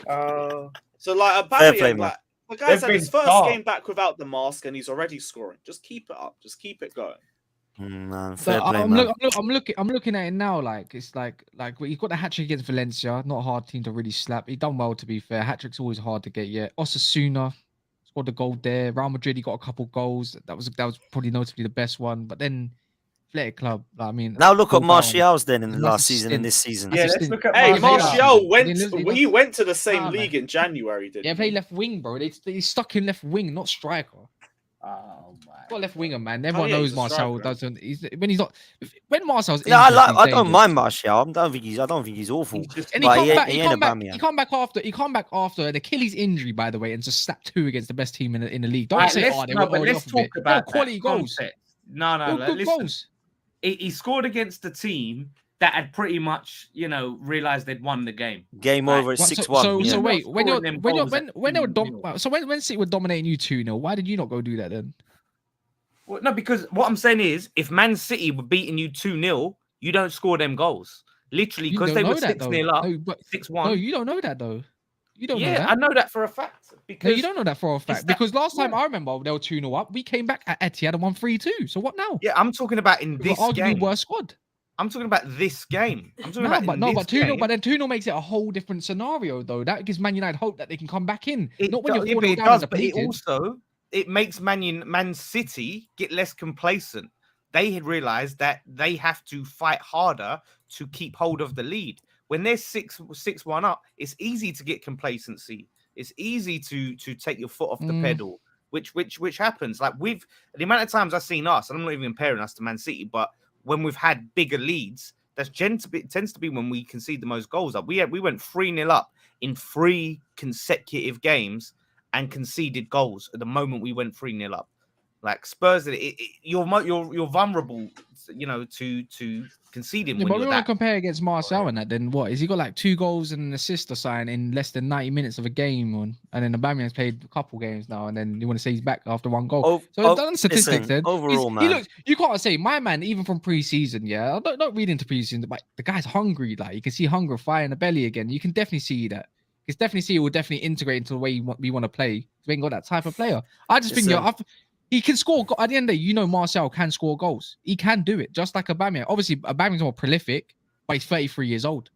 C: So
A: Fair
C: Aubameyang,
A: play, man.
C: the guy's
F: They've
C: had his
F: been
C: first
F: sharp.
C: game back without the mask, and he's already scoring. Just keep it up. Just keep it going.
A: Man,
B: So
A: fair play, man.
B: I'm looking at it now. It's like he got the hat trick against Valencia. Not a hard team to really slap. He done well, to be fair. Hat trick's always hard to get. Yeah, Osasuna scored the goal there. Real Madrid, he got a couple goals. That was probably notably the best one. But then Athletic Club.
A: Now look at
B: Bilbao.
A: Martial's then in the
B: Massive
A: last season and
B: stint.
A: this season.
B: That's
F: Yeah,
B: a
F: let's
B: stint.
F: look at
C: Hey,
B: Martial.
C: Martial
B: He
C: went to the same
B: Nah,
C: league in January, didn't
B: Yeah,
C: he?
B: play left wing, bro. They stuck him left wing, not striker.
F: Oh my.
B: Got left winger, man. Everyone
C: yeah,
B: knows
C: he's a
B: Marcel
C: striker.
B: doesn't. When Marcel's
A: No,
B: injured, he's
A: I don't
B: dangerous.
A: mind Martial. I don't think he's awful.
F: He's just
B: And he
A: But
B: come
A: he
B: back.
A: ain't
B: He come back.
A: Aubameyang.
B: He come back after an Achilles injury, by the way, and just slapped 2 against the best team in the league. Don't
F: Right,
B: say,
F: let's-
B: "Oh, they
F: no,
B: were
F: but
B: already
F: let's
B: off a bit."
F: talk about
B: No, quality
F: that
B: goals.
F: context. No,
B: Good
F: listen.
B: goals.
F: He scored against a team that had pretty much, realized they'd won the game.
A: Game
F: Right.
A: over at
B: Well,
A: 6-1.
B: So
A: yeah.
B: wait, when
F: Scoring them goals at
B: they were
F: 2-0.
B: so when City were dominating you 2-0, why did you not go do that then?
F: Well, no, because what I'm saying is, if Man City were beating you 2-0, you don't score them goals.
D: Literally,
B: You
D: because
B: don't
D: they were
B: know that
D: 6-0
B: though.
D: up,
B: No, but
D: 6-1.
B: no, you don't know that though. You don't know
D: Yeah,
B: that.
D: I know that for a fact.
B: No,
D: Because
B: you don't know that for a fact.
D: that-
B: Because last time
D: yeah.
B: I remember they were 2-0 up. We came back at Etihad and won 3-2. So what now?
D: Yeah, I'm talking about in
B: We've got
D: this
B: arguably
D: game.
B: worse squad.
D: I'm talking about this game. I'm talking
B: No,
D: about
B: but
D: in
B: no,
D: this
B: but 2-0,
D: game.
B: but then 2-0 makes it a whole different scenario though. That gives Man United hope that they can come back in. Not when you're 4-0
D: but it
B: down
D: does,
B: and
D: but it
B: depleted.
D: also makes Man City get less complacent. They had realized that they have to fight harder to keep hold of the lead. When they're 6-1 up, it's easy to get complacency. It's easy to take your foot off the pedal, which happens. Like the amount of times I've seen us, and I'm not even comparing us to Man City, but when we've had bigger leads, that tends to be when we concede the most goals up. We went 3-0 up in 3 consecutive games and conceded goals at the moment we went 3-0 up. Like Spurs, you're vulnerable, to conceding
B: Yeah,
D: when
B: but
D: you're
B: we want to
D: that.
B: compare against Martial and that. Then what? Has he got like 2 goals and an assist or something in less than 90 minutes of a game? And then Aubameyang's played a couple games now, and then you want to say he's back after 1 goal. So done statistics.
A: Listen,
B: Then
A: overall,
B: he
A: man.
B: looks. You can't say my man even from pre-season. Yeah, I don't read into pre-season, but the guy's hungry. Like you can see hunger, fire in the belly again. You can definitely see that. You can definitely see it will definitely integrate into the way we want to play. We ain't got that type of player. I just think he can score. At the end of the day, Martial can score goals. He can do it, just like Aubameyang. Obviously, Aubameyang's more prolific, but he's 33 years old.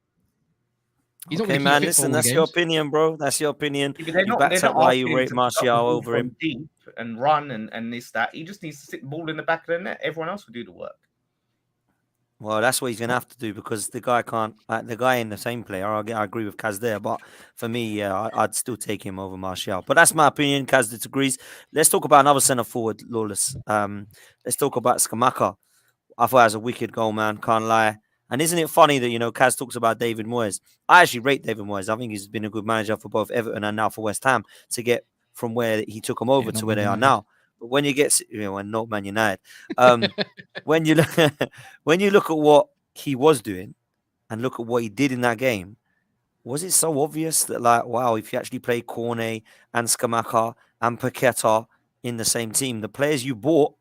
B: He's not
A: Okay,
B: going to
A: man.
B: keep fit for
A: Listen,
B: all the
A: that's your
B: games.
A: opinion, bro. That's your opinion.
D: Yeah, but they're
A: You
D: not
A: backed up why you
D: asking him
A: rate
D: to pick up the
A: Martial
D: ball
A: over
D: from
A: him.
D: deep and run and this, that. He just needs to stick the ball in the back of the net. Everyone else will do the work.
A: Well, that's what he's going to have to do because the guy can't. The guy in the same player. I agree with Kaz there, but for me, yeah, I'd still take him over Martial. But that's my opinion. Kaz disagrees. Let's talk about another centre forward, Lawless. Let's talk about Skamaka. I thought it was a wicked goal, man. Can't lie. And isn't it funny that Kaz talks about David Moyes? I actually rate David Moyes. I think he's been a good manager for both Everton and now for West Ham to get from where he took them over
B: Yeah,
A: to
B: not
A: where
B: Man
A: they are
B: United.
A: now. But when you get, when not Man United, when you look, when you look at what he was doing and look at what he did in that game, was it so obvious that wow, if you actually play Cornet and Skamaka and Paqueta in the same team, the players you bought,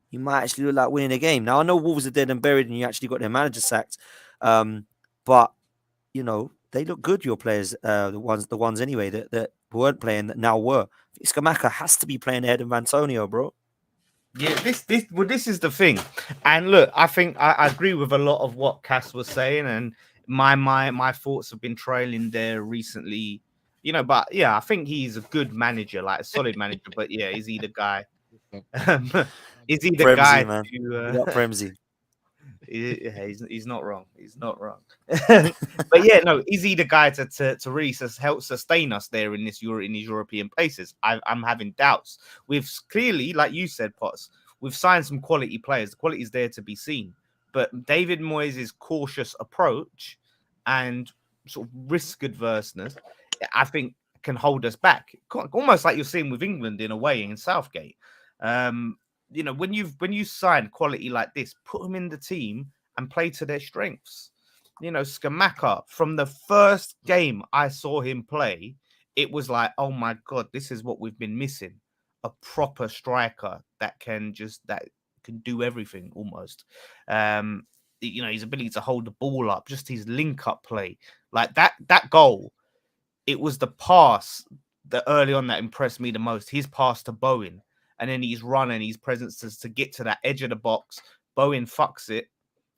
A: you might actually look like winning a game. Now I know Wolves are dead and buried, and you actually got their manager sacked, but they look good. Your players, the ones anyway that weren't playing that now were. Skamaka has to be playing ahead of Antonio, bro.
D: Yeah, this is the thing. And look, I think I agree with a lot of what Cass was saying, and my thoughts have been trailing there recently. But yeah, I think he's a good manager, like a solid manager. But yeah, is he the guy? Is he the
A: Premsy,
D: guy
A: man.
D: to?
A: Yeah, Premsy.
D: He's not wrong. He's not wrong. But yeah, no, is he the guy to really help sustain us there in these European places? I'm having doubts. We've clearly, like you said, Potts, we've signed some quality players. The quality is there to be seen. But David Moyes' cautious approach and sort of risk adverseness, I think, can hold us back. Almost like you're seeing with England in a way in Southgate. When you sign quality like this, put them in the team and play to their strengths. Skamaka, from the first game I saw him play, it was like, oh my God, this is what we've been missing. A proper striker that can do everything almost. His ability to hold the ball up, just his link up play. Like that goal, it was the pass that early on that impressed me the most. His pass to Bowen. And then he's running his presence to get to that edge of the box. Bowen fucks it,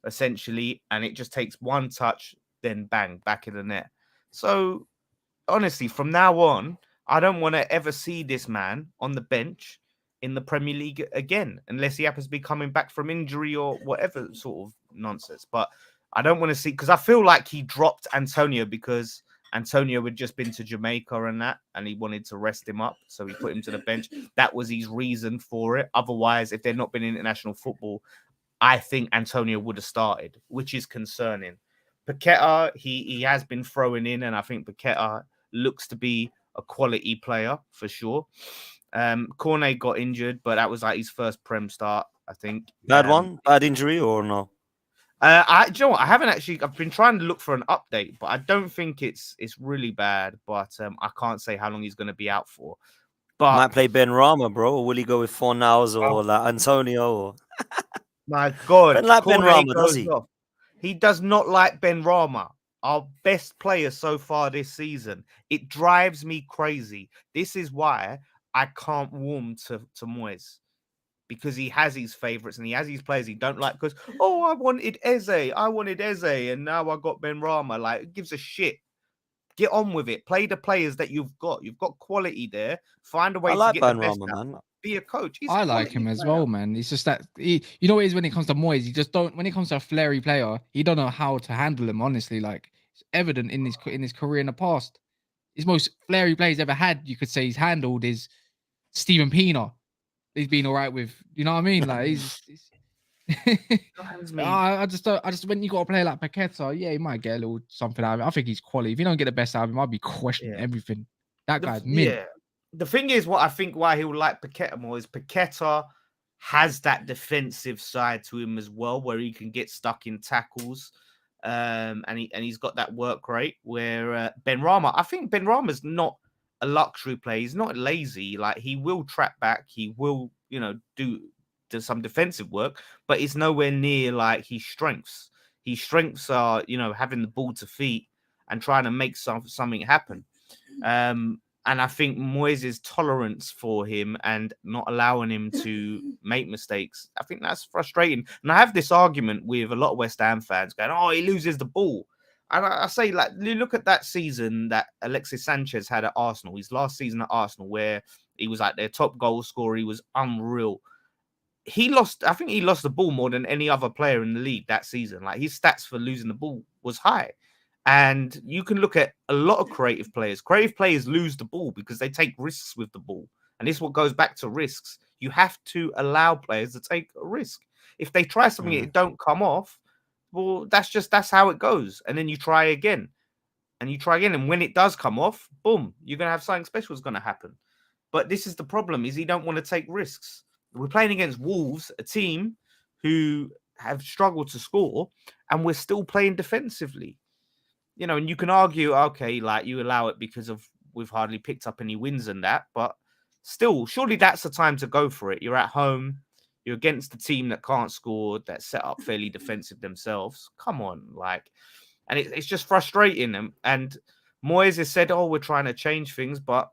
D: essentially, and it just takes one touch, then bang, back in the net. So, honestly, from now on, I don't want to ever see this man on the bench in the Premier League again, unless he happens to be coming back from injury or whatever sort of nonsense. But I don't want to see, because I feel like he dropped Antonio because Antonio had just been to Jamaica and he wanted to rest him up. So he put him to the bench. That was his reason for it. Otherwise, if they'd not been in international football, I think Antonio would have started, which is concerning. Paqueta, he has been throwing in, and I think Paqueta looks to be a quality player for sure. Cornet got injured, but that was like his first Prem start, I think.
A: Bad one? Bad injury or no?
D: Do you know what? I've been trying to look for an update, but I don't think it's really bad. But I can't say how long he's going to be out for. But
A: Might play Ben Rama, bro, or will he go with Fornals or like Antonio? Or...
D: My God,
A: Ben like Ben
D: Cornet
A: Rama, does
D: goes
A: he?
D: off. He does not like Ben Rama, our best player so far this season. It drives me crazy. This is why I can't warm to Moyes. Because he has his favourites and he has his players he don't like. Because I wanted Eze, and now I got Ben Rama. Like, it gives a shit. Get on with it. Play the players that you've got. You've got quality there. Find a way
A: I
D: to
A: like
D: get the
A: Ben
D: best
A: Rama,
D: out.
A: man.
D: Be a coach. He's
B: I
D: a
B: like
D: quality
B: him as
D: player.
B: well, man. It's just that you know what it is when it comes to Moyes. He just don't. When it comes to a flary player, he don't know how to handle him. Honestly, like it's evident in his career in the past. His most flary players ever had, you could say, he's handled is Steven Pienaar. He's been all right with. You know what I mean? Like he's
D: Drives me.
B: I just don't. I just when you got a player like Paqueta, yeah, he might get a little something out of it. I think he's quality. If you don't get the best out of him, I'll be questioning
D: Yeah.
B: everything. That
D: The-
B: guy's mint.
D: yeah. The thing is, what I think why he would like Paqueta more is Paqueta has that defensive side to him as well, where he can get stuck in tackles, and he's got that work rate. Where Ben Rama, I think Ben Rama's not a luxury play. He's not lazy. Like, he will trap back. He will, do some defensive work, but it's nowhere near like his strengths. His strengths are, having the ball to feet and trying to make something happen. And I think Moyes' tolerance for him and not allowing him to make mistakes, I think that's frustrating. And I have this argument with a lot of West Ham fans going, "Oh, he loses the ball." And I say, like, look at that season that Alexis Sanchez had at Arsenal, his last season at Arsenal, where he was like their top goal scorer. He was unreal. I think he lost the ball more than any other player in the league that season. Like, his stats for losing the ball was high. And you can look at a lot of creative players. Creative players lose the ball because they take risks with the ball. And this is what goes back to risks. You have to allow players to take a risk. If they try something and it don't come off, well, that's how it goes. And then you try again. And you try again. And when it does come off, boom, you're going to have something special is going to happen. But this is the problem, is he don't want to take risks. We're playing against Wolves, a team who have struggled to score, and we're still playing defensively. And you can argue, okay, like, you allow it because we've hardly picked up any wins and that, but still, surely that's the time to go for it. You're at home, you're against the team that can't score, that's set up fairly defensive themselves. Come on, like, and it's just frustrating. And Moyes has said, "Oh, we're trying to change things," but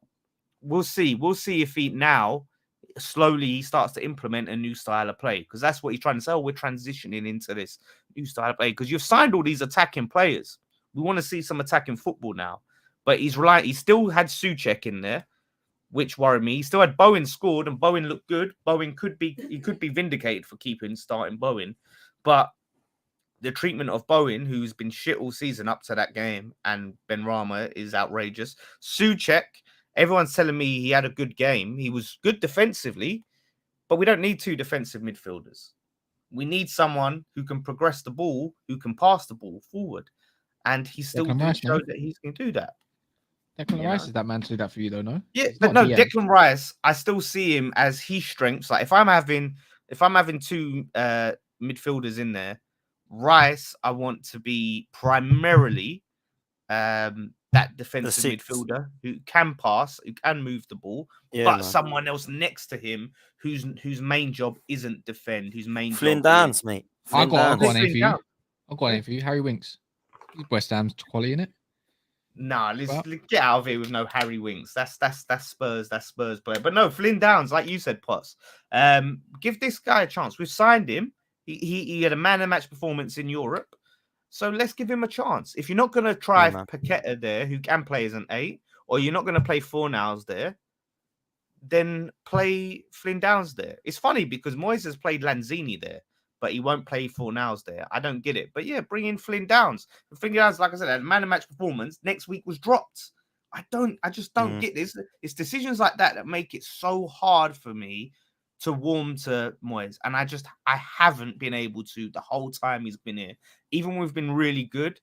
D: we'll see. We'll see if he now slowly starts to implement a new style of play, because that's what he's trying to say. We're transitioning into this new style of play because you've signed all these attacking players. We want to see some attacking football now, but he still had Souček in there, which worried me. He still had Bowen scored, and Bowen looked good. Bowen could be vindicated for starting Bowen, but the treatment of Bowen, who's been shit all season up to that game, and Ben Rama is outrageous. Souček, everyone's telling me he had a good game. He was good defensively, but we don't need two defensive midfielders. We need someone who can progress the ball, who can pass the ball forward. And he still didn't show that he can do that.
B: Declan Rice is that man to do that for you, though, no?
D: Yeah, but no, Declan Rice, I still see him as his strengths. Like, if I'm having two midfielders in there, Rice, I want to be primarily that defensive midfielder who can pass, who can move the ball, but someone else next to him whose main job isn't defend, whose main
A: Flynn
D: job
A: Downs,
D: is...
A: mate.
B: I've got an name for you. I've got a name for you. Harry Winks. West Ham's quality in it.
D: Nah, let's get out of here with no Harry Winks. That's Spurs. That's Spurs player. But no, Flynn Downs, like you said, Potts. Give this guy a chance. We've signed him. He had a man of match performance in Europe. So let's give him a chance. If you're not going to try Paqueta there, who can play as an 8, or you're not going to play Fornals there, then play Flynn Downs there. It's funny because Moyes has played Lanzini there, but he won't play Fornals there. I don't get it. But yeah, bring in Flynn Downs. Flynn Downs, like I said, had a man of match performance. Next week was dropped. I just don't get this. It's decisions like that make it so hard for me to warm to Moyes. And I haven't been able to the whole time he's been here. Even when we've been really good,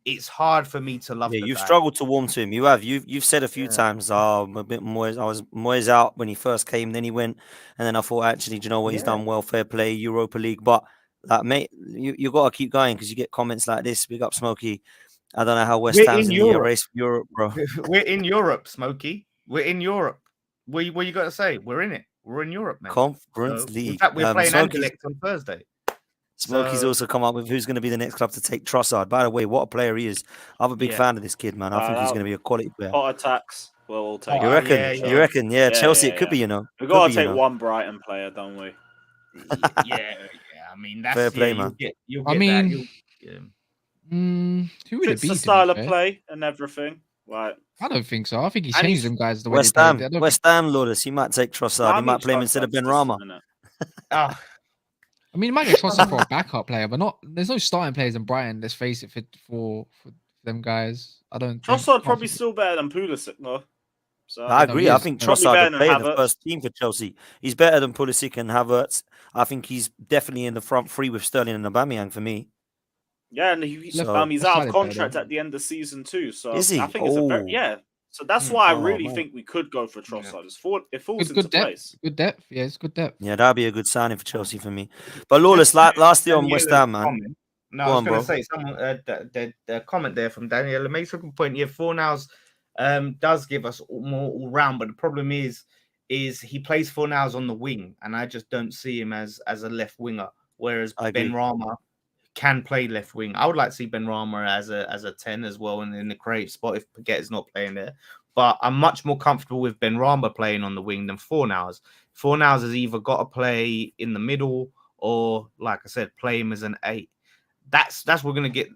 D: it's hard for me to love the
A: you've
D: guy.
A: struggled to warm to him. You have. You've said a few times, I'm a bit Moyes. I was Moyes out when he first came, then he went, and then I thought, actually, do you know what? He's done well, fair play, Europa League. But like, mate, you got to keep going because you get comments like this. Big up, Smokey. I don't know how West Ham's in the race for Europe, bro.
D: We're in Europe, Smokey. We're in Europe. What you got to say? We're in it. We're in Europe, man.
A: Conference League.
D: In fact, we're playing Anderlecht on Thursday.
A: Smokey's
D: So,
A: also come up with who's going to be the next club to take Trossard. By the way, what a player he is. I'm a big
D: yeah.
A: fan of this kid, man. I think he's going to be a quality player.
C: Hot attacks. We'll all take
A: You
C: it.
A: reckon?
D: yeah,
A: You reckon? Yeah, Chelsea, it could be,
C: We
A: Could
C: gotta
A: be,
C: take one Brighton player, don't we?
D: yeah. I mean, that's
A: Fair play,
D: you'll
A: man.
D: you'll
B: I
D: get that.
B: mean,
D: You'll, yeah.
B: Who would it
C: Fits
B: be?
C: the
B: To be
C: style of
B: fair?
C: play and everything. Like,
B: I don't think so. I think he's
C: And
B: changed
C: he's-
B: them guys the way
A: West
B: they play.
A: Ham,
B: I don't
A: West Ham, Lourdes. He might take Trossard. He might play him instead of Ben Rama.
D: Ah,
B: I mean, he might get Trossard for a backup player, but not. There's no starting players in Brighton. Let's face it, for them guys. I don't. think-
C: Trossard probably still better than Pulisic, though. So
A: I
B: No,
A: agree.
B: he
A: I
B: is.
A: think
C: Probably
A: Trossard
C: better
A: would
C: than
A: play in the
C: Havertz.
A: first team for Chelsea. He's better than Pulisic and Havertz. I think he's definitely in the front three with Sterling and Aubameyang for me.
C: Yeah, and
A: So-
C: he's out
B: That's
C: of
B: slightly
C: contract
B: better.
C: at the end of season 2. So
A: Is he?
C: I think it's a very So that's why I
A: Oh,
C: really
A: man.
C: think we could go for Trossard. It falls
B: Good
C: into
B: depth.
C: place.
B: Good depth. Yeah, it's good depth.
A: Yeah, that'd be a good signing for Chelsea for me. But Lawless, lastly on West Ham, man.
D: comment. No,
A: Go
D: I was
A: on,
D: going
A: bro.
D: to say someone the comment there from Daniel makes a good point. Yeah, Fornals does give us more all round, but the problem is he plays Fornals on the wing, and I just don't see him as a left winger. Whereas
A: I agree.
D: Ben Rama can play left wing. I would like to see Ben Rama as a 10 as well, and in the creative spot if Paquette is not playing there. But I'm much more comfortable with Ben Rama playing on the wing than Fornals. Fornals has either got to play in the middle or, like I said, play him as an 8. That's we're gonna get,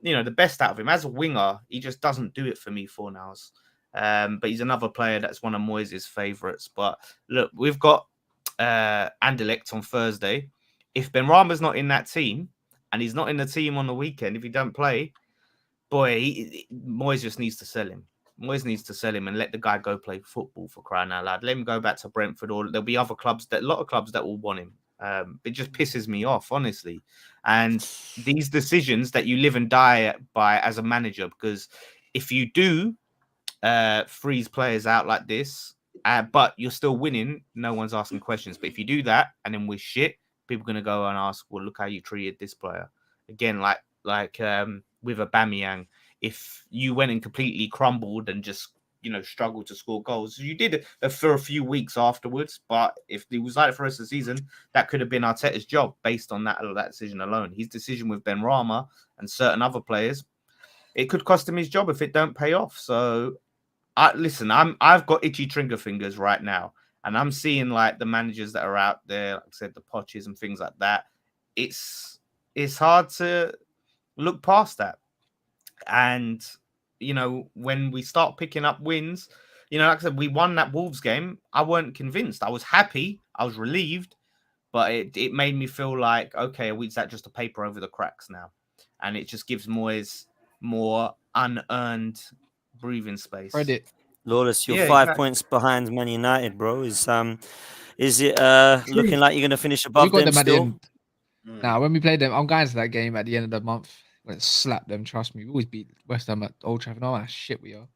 D: the best out of him as a winger. He just doesn't do it for me Fornals. But he's another player that's one of Moyes' favourites. But look, we've got Anderlecht on Thursday. If Ben Rama's not in that team, and he's not in the team on the weekend, if he don't play, boy, Moyes just needs to sell him. Moyes needs to sell him and let the guy go play football, for crying out loud. Let him go back to Brentford, or there'll be other clubs, a lot of clubs that will want him. It just pisses me off, honestly. And these decisions that you live and die by as a manager, because if you do freeze players out like this, but you're still winning, no one's asking questions. But if you do that and then we're shit, people are going to go and ask, well, look how you treated this player. Again, like with Aubameyang, if you went and completely crumbled and just, struggled to score goals, you did it for a few weeks afterwards. But if it was like for the rest of the season, that could have been Arteta's job based on that decision alone. His decision with Ben Rama and certain other players, it could cost him his job if it don't pay off. So, I've got itchy trigger fingers right now. And I'm seeing like the managers that are out there, like I said, the Poches and things like that. It's hard to look past that. And, when we start picking up wins, like I said, we won that Wolves game. I weren't convinced. I was happy. I was relieved. But it made me feel like, okay, is that just a paper over the cracks now? And it just gives Moyes more unearned breathing space.
B: Credit.
A: Lawless, you're
D: Yeah,
A: 5
D: exactly.
A: points behind Man United, bro. Is it looking like you're going to finish
B: We
A: above
B: got
A: them
B: them at the
A: still?
B: end. Now, when we played them, I'm going to that game at the end of the month. We're gonna slap them. Trust me. We always beat West Ham at Old Trafford. No, shit, we are.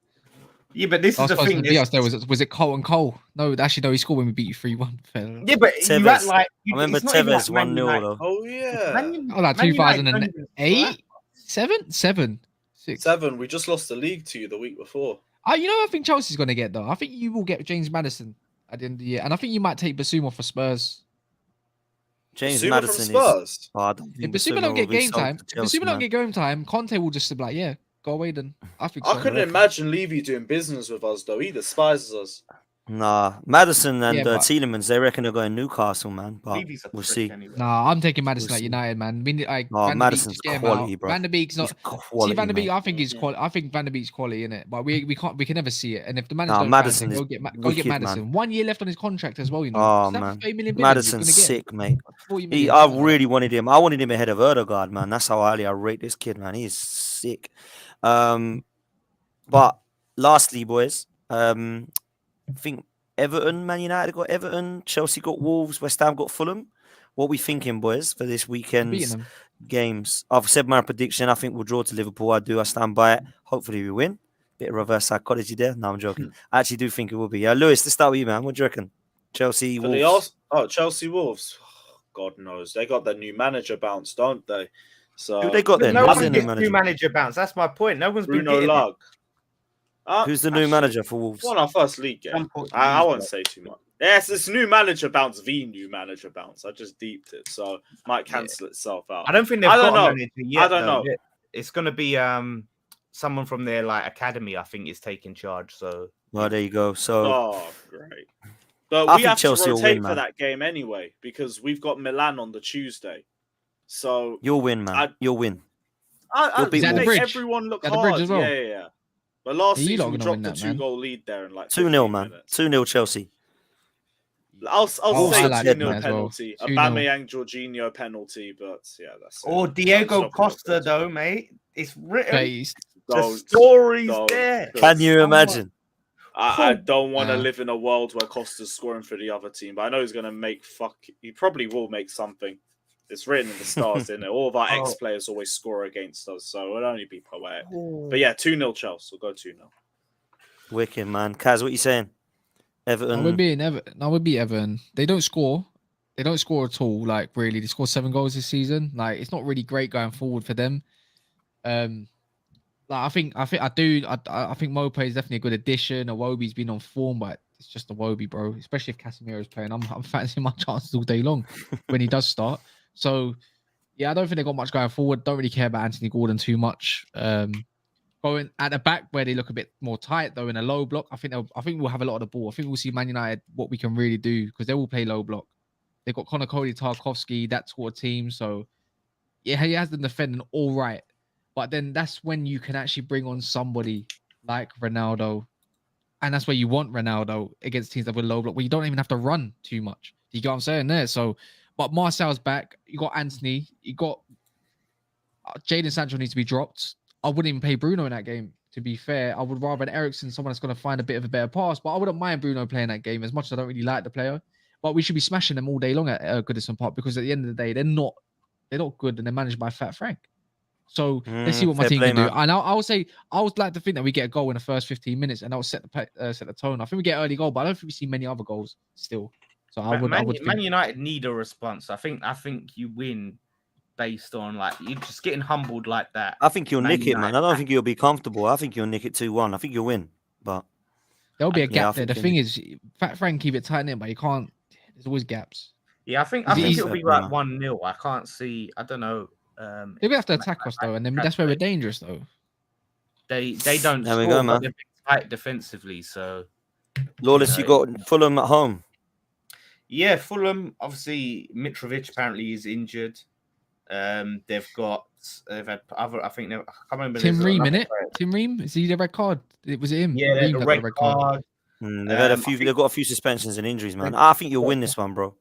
D: Yeah, but this is the thing.
B: Beat us there. Was it Colton Cole? No, actually, no. He scored when we beat you 3-1.
D: Yeah, but you act
A: Tevez.
D: like
A: I remember
D: it's not even
A: Tevez
D: like Man
A: 1-0
D: United.
A: though.
C: Oh yeah.
B: Oh, like
D: Man United don't even
B: 2008, 7, 6.
C: 7. We just lost the league to you the week before.
B: I think Chelsea's gonna get though. I think you will get James Madison at the end of the year, and I think you might take Basuma for Spurs.
A: James
C: Zuma from
A: Madison is.
C: Spurs.
A: Oh, I don't
B: If
A: think
B: Basuma
A: Basuma
B: don't get
A: will be
B: game
A: sold
B: time,
A: to
B: if
A: Chelsea,
B: Basuma don't
A: man.
B: get game time, Conte will just be like, yeah, go away then. I think so.
C: I couldn't imagine Levy doing business with us though. He despises us.
A: Nah, Madison and
B: Yeah, but-
A: Tielemans, they reckon they're going Newcastle, man. But
D: Levy's a
A: we'll
D: prick
A: see.
D: anyway.
B: Nah, I'm taking Madison
A: We'll
B: at
A: see.
B: United, man. I mean, like
A: Oh,
B: Van der Beek,
A: Madison's
B: just get him
A: quality,
B: out.
A: bro.
B: Van der Beek's not.
A: He's quality,
B: See, Van der Beek,
A: mate.
B: I think he's quality. I think Van der Beek's quality in it, but we can never see it. And if the manager
A: Nah,
B: don't
A: Madison
B: trust him,
A: is
B: go get
A: wicked,
B: Madison.
A: man.
B: 1 year left on his contract as well.
A: Oh,
B: Is that
A: man.
B: 30 million
A: Madison's
B: he's gonna get?
A: sick, mate.
B: 40 million.
A: I
B: something like
A: really wanted him. I wanted him ahead of Erdegaard, man. That's how highly I rate this kid, man. He's sick. But lastly, boys, I think Everton, Man United got Everton, Chelsea got Wolves, West Ham got Fulham. What we thinking, boys, for this
B: that. Beating
A: weekend's
B: them.
A: games? I've said my prediction. I think we'll draw to Liverpool. I stand by it. Hopefully we win. Bit of reverse psychology there. No, I'm joking. I actually do think it will be. Lewis, let's start with you, man. What do you reckon? Chelsea,
C: For
A: Wolves.
C: Chelsea Wolves. God knows. They got their new manager bounce, don't they? So
A: Who they got then?
D: No
A: Who's
D: one
A: their
D: gets
A: new
D: new
A: manager?
D: manager bounce. That's my point. No one's been
C: Bruno
D: getting it.
C: Lug.
A: Who's the new
C: Actually,
A: manager for Wolves?
C: Won our first league game.
D: Some Portuguese
C: I won't
D: bloke.
C: say too much. Yes, it's new manager bounce, the new manager bounce. I just deeped it, so might
D: Yeah.
C: cancel itself out.
D: I don't think they've
C: I
D: got
C: don't
D: a
C: know.
D: manager yet.
C: I don't
D: though.
C: know.
D: It's going to be someone from their like academy. I think is taking charge. So
A: Well, there you go. So
C: Oh, great. But
A: I
C: we
A: think
C: have
A: Chelsea
C: to
A: will
C: rotate
A: win,
C: for
A: man.
C: that game anyway, because we've got Milan on the Tuesday. So
A: you'll win, man. You'll win. You'll beat
B: Is that the
C: make
B: bridge?
C: everyone look
B: Is that the bridge
C: hard.
B: as well?
C: Yeah. But last
B: Yeah, you lot
C: season we
B: are gonna win
C: dropped a
B: that, man.
C: 2-goal lead there in like
A: 2-0,
C: 15
A: man.
C: minutes.
A: 2-0 Chelsea.
C: I'll
A: Wolves
C: say
A: look
B: like
A: dead,
C: 2-0
A: man.
B: as well.
C: penalty.
B: 2-0.
C: Aubameyang, Jorginho penalty, but yeah, that's it.
D: or
C: Like,
D: Diego
C: stop it,
D: Costa
C: don't-
D: though, mate. It's written.
B: Face.
D: The
C: don't-
D: story's
C: don't,
D: there.
A: Can you
D: Someone-
A: imagine?
C: I don't want to
B: Nah.
C: live in a world where Costa's scoring for the other team, but I know he's going to make he probably will make something. It's written in the stars, isn't it? All of our
D: Oh.
C: ex-players always score against us, so it'll only be poetic.
D: Oh.
C: But yeah, 2-0 Chelsea. We'll go 2-0.
A: Wicked, man. Kaz, what you saying? Everton.
B: No, we're beating Everton. No, we're beat Everton. They don't score. They don't score at all. Like really, they scored 7 goals this season. Like it's not really great going forward for them. Like I think Mope is definitely a good addition. Iwobi's been on form, but it's just Iwobi, bro. Especially if Casemiro's playing, I'm fancying my chances all day long when he does start. So yeah, I don't think they got much going forward. Don't really care about Anthony Gordon too much. Going at the back where they look a bit more tight though in a low block. I think we'll have a lot of the ball. I think we'll see Man United what we can really do because they will play low block. They've got Conor Cody, Tarkovsky, that sort of team. So yeah, he has them defending all right. But then that's when you can actually bring on somebody like Ronaldo. And that's where you want Ronaldo against teams that were low block, where you don't even have to run too much. Do you get what I'm saying there? So, but Marcel's back. You got Anthony. You got Jadon Sancho needs to be dropped. I wouldn't even pay Bruno in that game, to be fair. I would rather an Eriksen, someone that's going to find a bit of a better pass. But I wouldn't mind Bruno playing that game as much as I don't really like the player. But we should be smashing them all day long at Goodison Park because at the end of the day, they're not good and they're managed by Fat Frank. So let's see what my
A: fair
B: team
A: play,
B: can do.
A: man.
B: And I would like to think that we get a goal in the first 15 minutes and that will set the tone. I think we get an early goal, but I don't think we see many other goals still. So I would
D: Man
B: think
D: United need a response. I think you win based on like you just getting humbled like that.
A: I think you'll
D: Man
A: nick it, man.
D: United
A: I don't think you'll be comfortable. I think you'll nick it 2-1. I think you'll win. But
B: there'll be a
A: yeah,
B: gap
A: I
B: there. The
A: think
B: thing is, Fat Frank keep it tight in, but you can't. There's always gaps.
D: Yeah, I think
B: Is it
D: it'll be
A: easy?
D: like 1-0. I can't see. I don't know.
B: They will have to attack us though, and then that's where we're dangerous though.
D: They don't
A: There we
D: score,
A: go, man.
D: but they're tight defensively. So
A: Lawless, you got Fulham at home.
D: yeah, Fulham. Obviously, Mitrovic apparently is injured. They've had other. I think I can't remember.
B: Tim
D: there's
B: Ream
D: another
B: in it.
D: player.
B: Tim Ream is he the red card? Was it him?
D: Yeah,
B: Ream
D: the
B: got
D: red
B: the
D: card.
A: They've had a
D: I
A: few.
D: think-
A: They've got a few suspensions and injuries, man. I think you'll win this one, bro.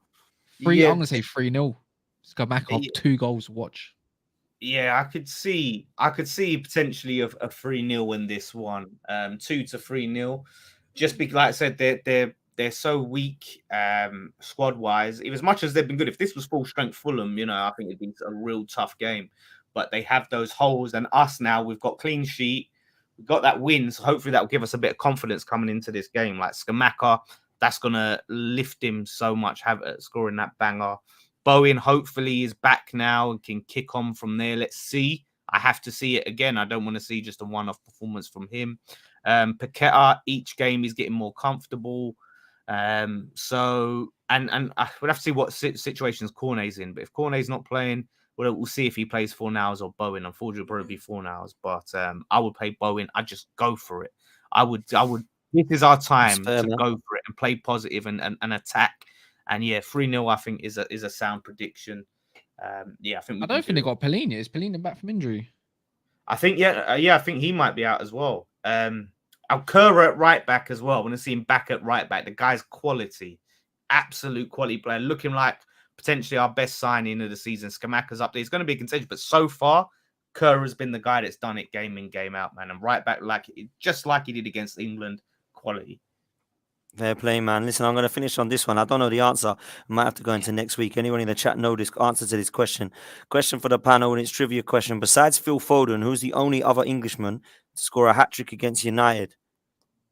B: I'm
D: Yeah,
B: gonna say 3-0. Skamakov, 2 goals. Watch.
D: yeah, I could see potentially a 3-0 in this one. 2 to 3-0. Just because, like I said, they're so weak squad wise. As much as they've been good, if this was full strength Fulham, I think it'd be a real tough game. But they have those holes, and us now we've got clean sheet, we've got that win, so hopefully that will give us a bit of confidence coming into this game. Like Skamaka, that's gonna lift him so much, scoring that banger. Bowen hopefully is back now and can kick on from there. Let's see. I have to see it again. I don't want to see just a one-off performance from him. Paqueta, each game he's getting more comfortable. So and I would have to see what situations Cornet's in. But if Cornet's not playing, we'll see if he plays Fornals or Bowen. Unfortunately, it'll probably be Fornals. But I would play Bowen. I'd just go for it. I would. This is our time
A: fair,
D: to
A: man.
D: go for it and play positive and attack. And yeah, 3-0 I think is a sound prediction. Yeah, I think
B: I don't think they got Polina. Is Polina back from injury?
D: I think I think he might be out as well. Alcura at right back as well. I want to see him back at right back. The guy's quality, absolute quality player, looking like potentially our best signing of the season. Skamaka's up there. He's going to be a contention, but so far, Kerr has been the guy that's done it game in, game out, man. And right back, just like he did against England, quality.
A: Fair play, man. Listen, I'm going to finish on this one. I don't know the answer. I might have to go into next week. Anyone in the chat know this answer to this question? Question for the panel, and it's trivia question. Besides Phil Foden, who's the only other Englishman to score a hat-trick against United?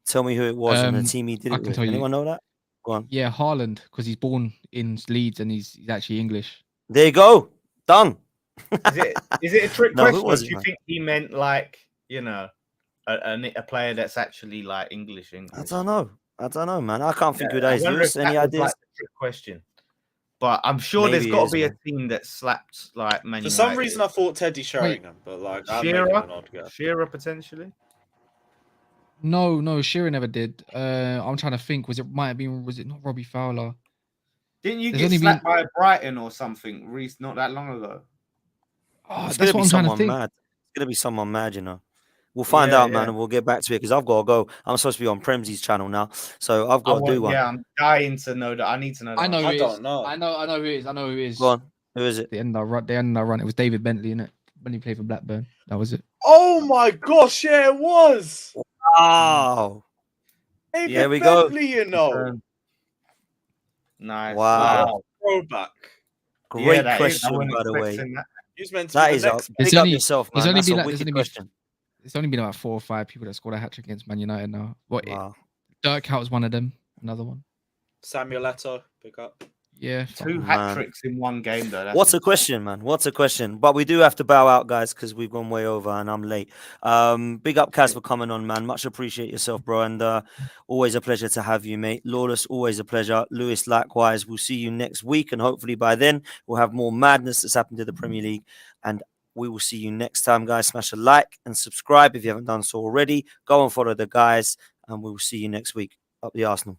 A: Tell me who it was and the team he did
B: I
A: it
B: can
A: with.
B: tell you.
A: Anyone know that? Go on.
B: Yeah, Haaland, because he's born in Leeds and he's actually English.
A: There you go. Done.
D: Is it a trick
A: No, who
D: question?
A: was
D: Do
A: it,
D: you
A: man?
D: think he meant like a player that's actually like English?
A: I don't know. I don't know, man. I can't think who
D: I
A: that is.
D: wonder
A: Lewis,
D: if
A: any
D: that was,
A: ideas?
D: like, the trick question. But I'm sure there's
A: Maybe it
D: got to
A: is,
D: be a
A: man.
D: team that slapped like Man
C: For
D: United.
C: some reason, I thought Teddy Sheringham, but like I'm making
D: Shearer,
C: an odd guess.
D: Shearer potentially.
B: No, Shearer never did. I'm trying to think. Was it not Robbie Fowler?
D: Didn't you
B: There's
D: get
B: only
D: slapped by Brighton or something not that long ago?
B: Oh,
A: It's
B: that's
A: gonna
B: what
A: be
B: I'm trying to
A: someone
B: think.
A: mad. It's gonna be someone mad, you know. We'll find
D: Yeah,
A: out, man,
D: yeah.
A: and we'll get back to it because I've got to go. I'm supposed to be on Premsy's channel now, so I've got to do one.
D: Yeah, I'm dying to know that. I need to know that.
B: I know who
C: I
B: it
C: don't
B: is.
C: know.
B: I know who it is. I know who it is.
A: Go on. Who is it?
B: The end of the run. It was David Bentley, innit? When he played for Blackburn. That was it.
C: Oh my gosh, yeah, it was.
A: Wow.
C: David
A: There we go.
C: Bentley, you know.
D: Confirmed. Nice.
A: Wow.
C: Wow. Throwback.
A: Great
D: that is. I
A: question,
D: wasn't
A: by the way.
D: expecting that.
C: He's meant to
A: That
C: be
A: is
C: the
A: a
C: next.
B: It's
A: big up
B: only-
A: yourself,
B: it's
A: man.
B: only
A: That's
B: been
A: a
B: like- there's
A: wicked
B: only been-
A: question.
B: It's only been about 4 or 5 people that scored a hat trick against Man United now. What?
A: Wow.
B: Dirk Hout was one of them. Another one.
C: Samuel Eto'o, pick up.
B: Yeah.
D: Two
A: man.
D: hat tricks in one game, though. That's
A: What's a question, man? What's a question? But we do have to bow out, guys, because we've gone way over and I'm late. Big up, Kaz, for coming on, man. Much appreciate yourself, bro. And always a pleasure to have you, mate. Lawless, always a pleasure. Lewis, likewise. We'll see you next week. And hopefully by then, we'll have more madness that's happened to the Premier League. And we will see you next time, guys. Smash a like and subscribe if you haven't done so already. Go and follow the guys. And we will see you next week. Up the Arsenal.